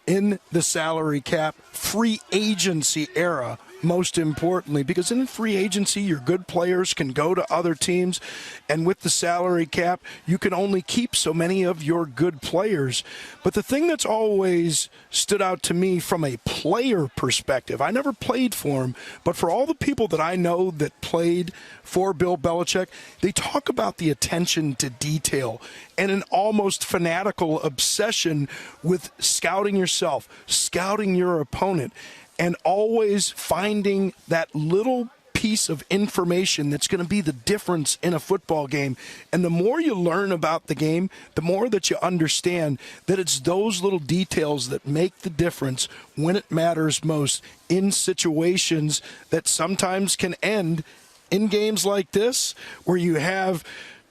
in the salary cap free agency era. Most importantly, because in free agency, your good players can go to other teams, and with the salary cap, you can only keep so many of your good players. But the thing that's always stood out to me from a player perspective, I never played for him, but for all the people that I know that played for Bill Belichick, they talk about the attention to detail and an almost fanatical obsession with scouting yourself, scouting your opponent, and always finding that little piece of information that's going to be the difference in a football game. And the more you learn about the game, the more that you understand that it's those little details that make the difference when it matters most in situations that sometimes can end in games like this, where you have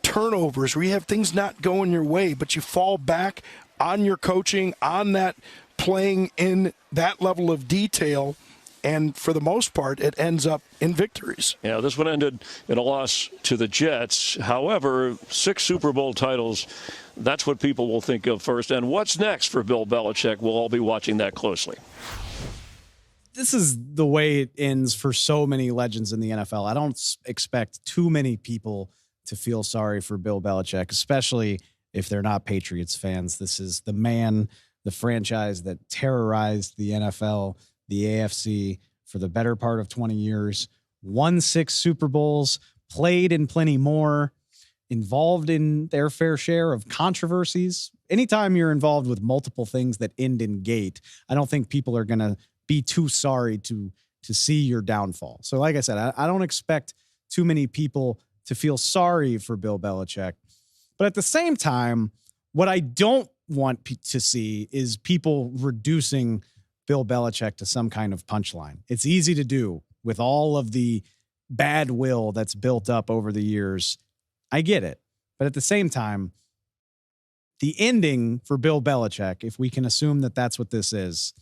turnovers, where you have things not going your way, but you fall back on your coaching, on that playing in that level of detail, and for the most part, it ends up in victories. Yeah, this one ended in a loss to the Jets. However, 6 Super Bowl titles, that's what people will think of first. And what's next for Bill Belichick? We'll all be watching that closely. This is the way it ends for so many legends in the NFL. I don't expect too many people to feel sorry for Bill Belichick, especially if they're not Patriots fans. This is the man, the franchise that terrorized the NFL, the AFC for the better part of 20 years, won 6 Super Bowls, played in plenty more, involved in their fair share of controversies. Anytime you're involved with multiple things that end in gate, I don't think people are going to be too sorry to see your downfall. So like I said, I don't expect too many people to feel sorry for Bill Belichick. But at the same time, what I don't want to see is people reducing Bill Belichick to some kind of punchline. It's easy to do with all of the bad will that's built up over the years. I get it. But at the same time, the ending for Bill Belichick, if we can assume that that's what this is,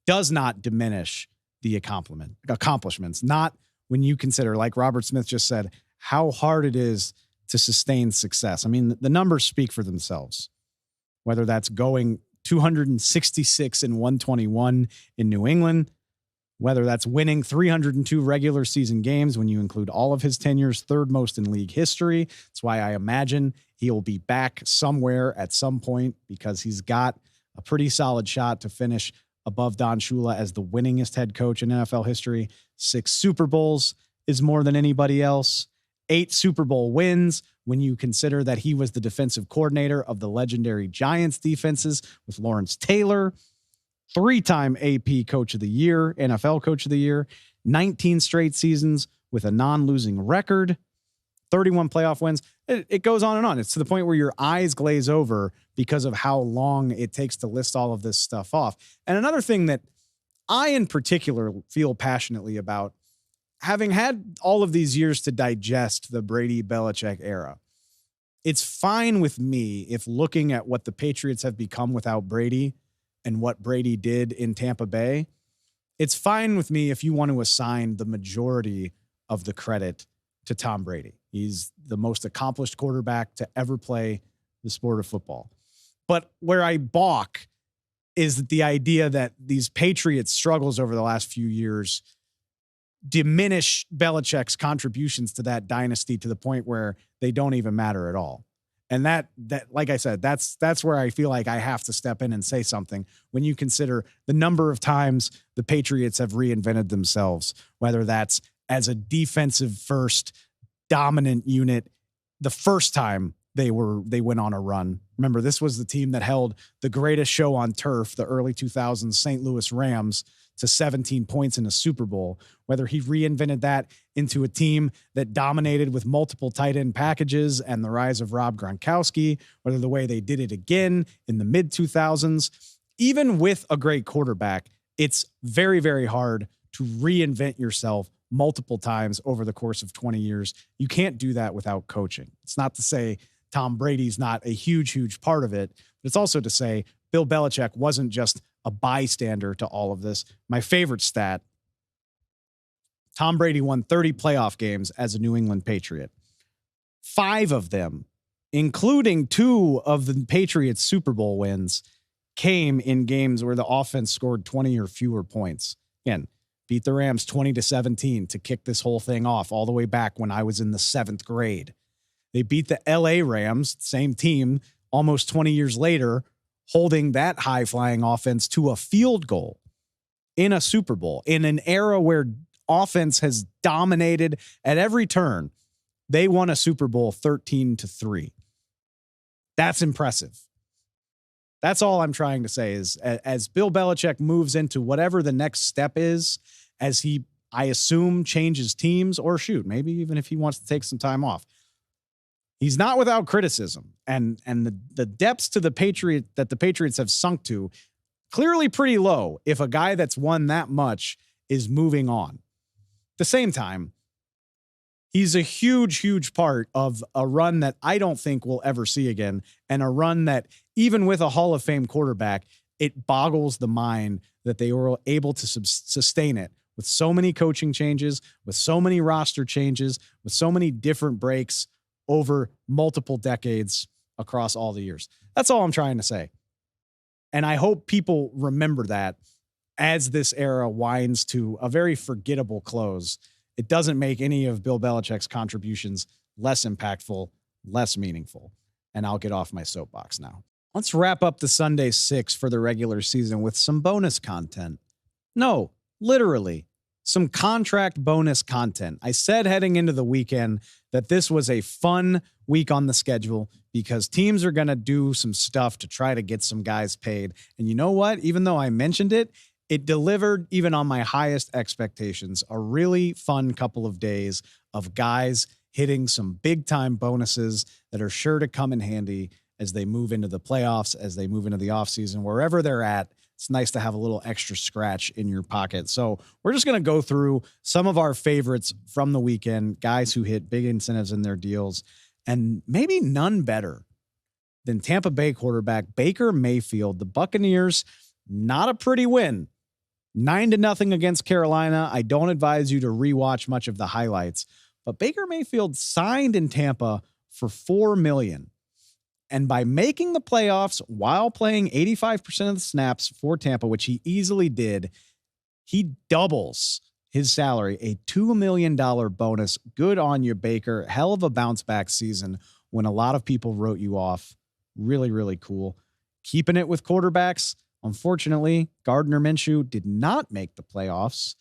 does not diminish the accomplishments. Not when you consider, like Robert Smith just said, how hard it is to sustain success. I mean, the numbers speak for themselves. Whether that's going 266 and 121 in New England. Whether that's winning 302 regular season games when you include all of his tenures, third most in league history. That's why I imagine he'll be back somewhere at some point, because he's got a pretty solid shot to finish above Don Shula as the winningest head coach in NFL history. 6 Super Bowls is more than anybody else. 8 Super Bowl wins when you consider that he was the defensive coordinator of the legendary Giants defenses with Lawrence Taylor. 3-time AP Coach of the Year, NFL Coach of the Year, 19 straight seasons with a non-losing record, 31 playoff wins. It goes on and on. It's to the point where your eyes glaze over because of how long it takes to list all of this stuff off. And another thing that I in particular feel passionately about, having had all of these years to digest the Brady-Belichick era, it's fine with me if looking at what the Patriots have become without Brady and what Brady did in Tampa Bay, it's fine with me if you want to assign the majority of the credit to Tom Brady. He's the most accomplished quarterback to ever play the sport of football. But where I balk is the idea that these Patriots struggles over the last few years diminish Belichick's contributions to that dynasty to the point where they don't even matter at all. And that, like I said, that's where I feel like I have to step in and say something when you consider the number of times the Patriots have reinvented themselves, whether that's as a defensive first dominant unit. The first time they went on a run. Remember, this was the team that held the greatest show on turf, the early 2000s St. Louis Rams, to 17 points in a Super Bowl. Whether he reinvented that into a team that dominated with multiple tight end packages and the rise of Rob Gronkowski, whether the way they did it again in the mid 2000s, even with a great quarterback, it's very, very hard to reinvent yourself multiple times over the course of 20 years. You can't do that without coaching. It's not to say Tom Brady's not a huge, huge part of it, but it's also to say Bill Belichick wasn't just a bystander to all of this. My favorite stat, Tom Brady won 30 playoff games as a New England Patriot. 5 of them, including 2 of the Patriots' Super Bowl wins, came in games where the offense scored 20 or fewer points. Again, beat the Rams 20-17 to kick this whole thing off all the way back when I was in the 7th grade. They beat the LA Rams, same team, almost 20 years later, holding that high-flying offense to a field goal in a Super Bowl. In an era where offense has dominated at every turn, they won a Super Bowl 13-3. That's impressive. That's all I'm trying to say is as Bill Belichick moves into whatever the next step is, as he, I assume, changes teams, or shoot, maybe even if he wants to take some time off, he's not without criticism, and the depths to the Patriots have sunk to clearly pretty low if a guy that's won that much is moving on. At the same time, he's a huge, huge part of a run that I don't think we'll ever see again, and a run that even with a Hall of Fame quarterback, it boggles the mind that they were able to sustain it with so many coaching changes, with so many roster changes, with so many different breaks over multiple decades across all the years. That's all I'm trying to say. And I hope people remember that as this era winds to a very forgettable close. It doesn't make any of Bill Belichick's contributions less impactful, less meaningful. And I'll get off my soapbox now. Let's wrap up the Sunday 6 for the regular season with some bonus content. No, literally, some contract bonus content. I said heading into the weekend that this was a fun week on the schedule because teams are going to do some stuff to try to get some guys paid. And you know what? Even though I mentioned it, it delivered even on my highest expectations. A really fun couple of days of guys hitting some big time bonuses that are sure to come in handy as they move into the playoffs, as they move into the offseason, wherever they're at. It's nice to have a little extra scratch in your pocket. So we're just going to go through some of our favorites from the weekend, guys who hit big incentives in their deals, and maybe none better than Tampa Bay quarterback Baker Mayfield. The Buccaneers, not a pretty win. 9-0 against Carolina. I don't advise you to rewatch much of the highlights, but Baker Mayfield signed in Tampa for $4 million. And by making the playoffs while playing 85% of the snaps for Tampa, which he easily did, he doubles his salary, a $2 million bonus. Good on you, Baker. Hell of a bounce back season when a lot of people wrote you off. Really, really cool. Keeping it with quarterbacks. Unfortunately, Gardner Minshew did not make the playoffs.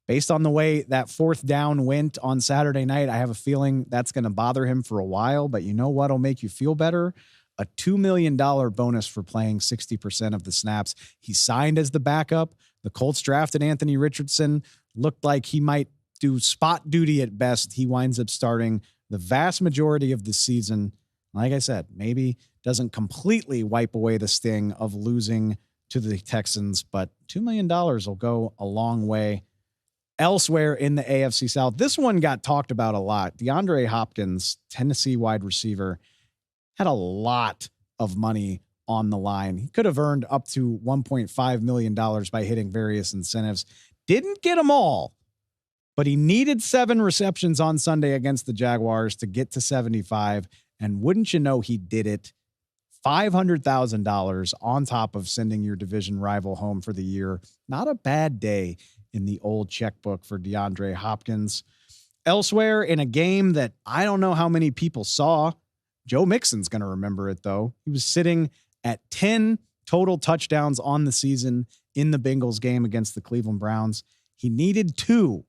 Based on the way that fourth down went on Saturday night, I have a feeling that's going to bother him for a while. But you know what will make you feel better? A $2 million bonus for playing 60% of the snaps. He signed as the backup. The Colts drafted Anthony Richardson. Looked like he might do spot duty at best. He winds up starting the vast majority of the season. Like I said, maybe doesn't completely wipe away the sting of losing to the Texans, but $2 million will go a long way. Elsewhere in the AFC South, this one got talked about a lot. DeAndre Hopkins, Tennessee wide receiver, had a lot of money on the line. He could have earned up to $1.5 million by hitting various incentives. Didn't get them all, but he needed 7 receptions on Sunday against the Jaguars to get to 75. And wouldn't you know, he did it. $500,000 on top of sending your division rival home for the year. Not a bad day in the old checkbook for DeAndre Hopkins. Elsewhere in a game that I don't know how many people saw, Joe Mixon's going to remember it though. He was sitting at 10 total touchdowns on the season in the Bengals game against the Cleveland Browns. He needed 2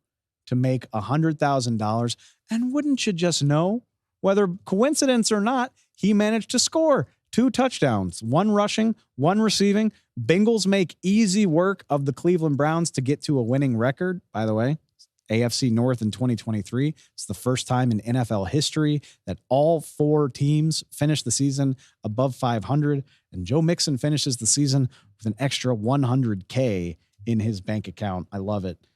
to make $100,000. And wouldn't you just know, whether coincidence or not, he managed to score 2 touchdowns, 1 rushing, 1 receiving. Bengals make easy work of the Cleveland Browns to get to a winning record. By the way, AFC North in 2023. It's the first time in NFL history that all 4 teams finish the season above 500. And Joe Mixon finishes the season with an extra $100K in his bank account. I love it.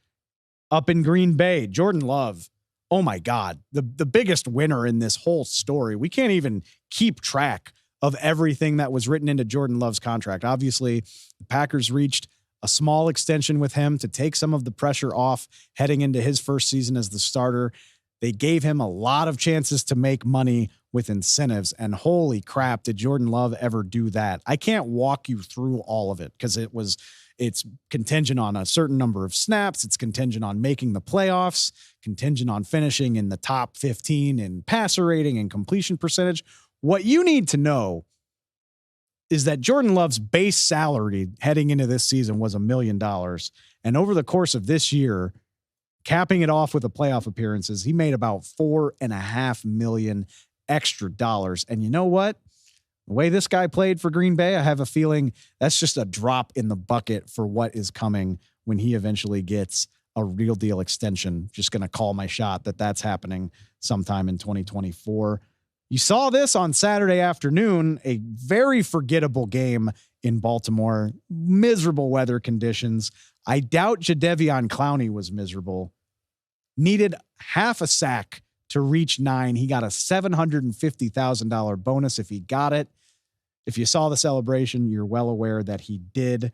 Up in Green Bay, Jordan Love. Oh my God. The biggest winner in this whole story. We can't even keep track of everything that was written into Jordan Love's contract. Obviously, the Packers reached a small extension with him to take some of the pressure off heading into his first season as the starter. They gave him a lot of chances to make money with incentives. And holy crap, did Jordan Love ever do that? I can't walk you through all of it because it's contingent on a certain number of snaps. It's contingent on making the playoffs, contingent on finishing in the top 15 in passer rating and completion percentage. What you need to know is that Jordan Love's base salary heading into this season was $1 million. And over the course of this year, capping it off with the playoff appearances, he made about $4.5 million extra dollars. And you know what? The way this guy played for Green Bay, I have a feeling that's just a drop in the bucket for what is coming when he eventually gets a real deal extension. Just going to call my shot that that's happening sometime in 2024. You saw this on Saturday afternoon, a very forgettable game in Baltimore, miserable weather conditions. I doubt Jadeveon Clowney was miserable. Needed half a sack to reach 9. He got a $750,000 bonus if he got it. If you saw the celebration, you're well aware that he did.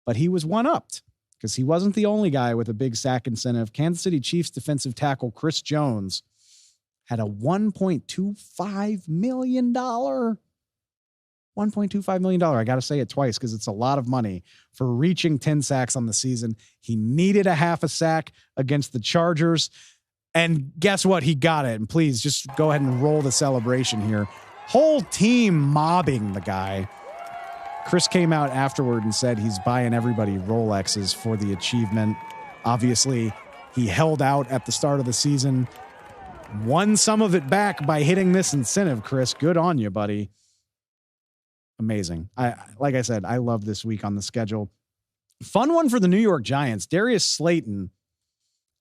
But he was one-upped because he wasn't the only guy with a big sack incentive. Kansas City Chiefs defensive tackle Chris Jones had a $1.25 million. $1.25 million. I got to say it twice because it's a lot of money for reaching 10 sacks on the season. He needed a half a sack against the Chargers. And guess what? He got it. And please just go ahead and roll the celebration here. Whole team mobbing the guy. Chris came out afterward and said he's buying everybody Rolexes for the achievement. Obviously, he held out at the start of the season. Won some of it back by hitting this incentive, Chris. Good on you, buddy. Amazing. Like I said, I love this week on the schedule. Fun one for the New York Giants. Darius Slayton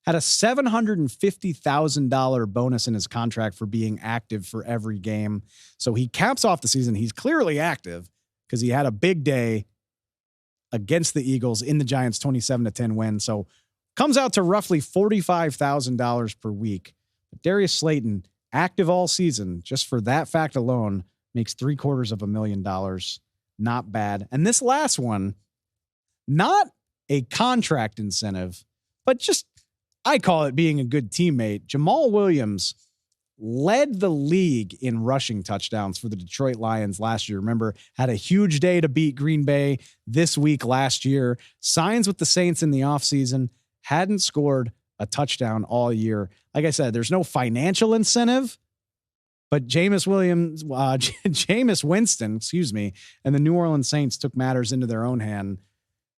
had a $750,000 bonus in his contract for being active for every game. So he caps off the season. He's clearly active because he had a big day against the Eagles in the Giants' 27-10 win. So comes out to roughly $45,000 per week. Darius Slayton, active all season, just for that fact alone, makes $750,000. Not bad. And this last one, not a contract incentive, but just, I call it being a good teammate. Jamal Williams led the league in rushing touchdowns for the Detroit Lions last year. Remember, had a huge day to beat Green Bay this week last year. Signs with the Saints in the offseason, hadn't scored a touchdown all year. Like I said, there's no financial incentive, but Jameis Winston, and the New Orleans Saints took matters into their own hand.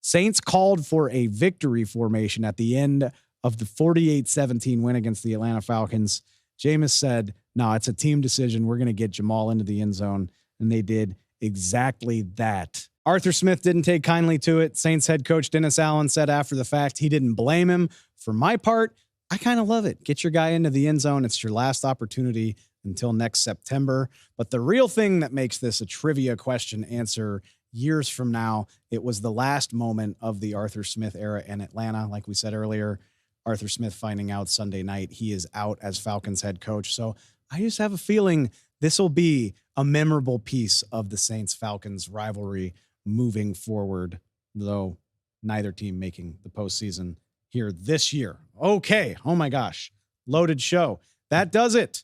Saints called for a victory formation at the end of the 48-17 win against the Atlanta Falcons. Jameis said, no, it's a team decision. We're going to get Jamal into the end zone. And they did exactly that. Arthur Smith didn't take kindly to it. Saints head coach Dennis Allen said after the fact he didn't blame him. For my part, I kind of love it. Get your guy into the end zone. It's your last opportunity until next September. But the real thing that makes this a trivia question answer years from now, it was the last moment of the Arthur Smith era in Atlanta. Like we said earlier, Arthur Smith finding out Sunday night he is out as Falcons head coach. So I just have a feeling this will be a memorable piece of the Saints-Falcons rivalry moving forward, though neither team making the postseason here this year. Okay. Oh my gosh. Loaded show. That does it.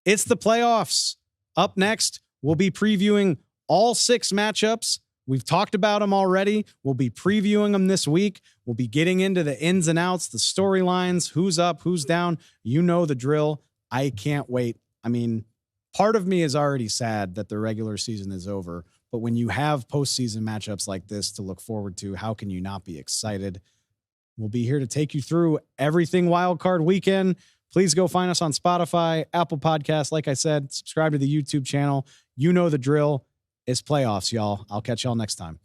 It's the playoffs. Up next, we'll be previewing all 6 matchups. We've talked about them already. We'll be previewing them this week. We'll be getting into the ins and outs, the storylines, who's up, who's down. You know the drill. I can't wait. I mean, part of me is already sad that the regular season is over, but when you have postseason matchups like this to look forward to, how can you not be excited? We'll be here to take you through everything Wild Card Weekend. Please go find us on Spotify, Apple Podcasts. Like I said, subscribe to the YouTube channel. You know the drill. It's playoffs, y'all. I'll catch y'all next time.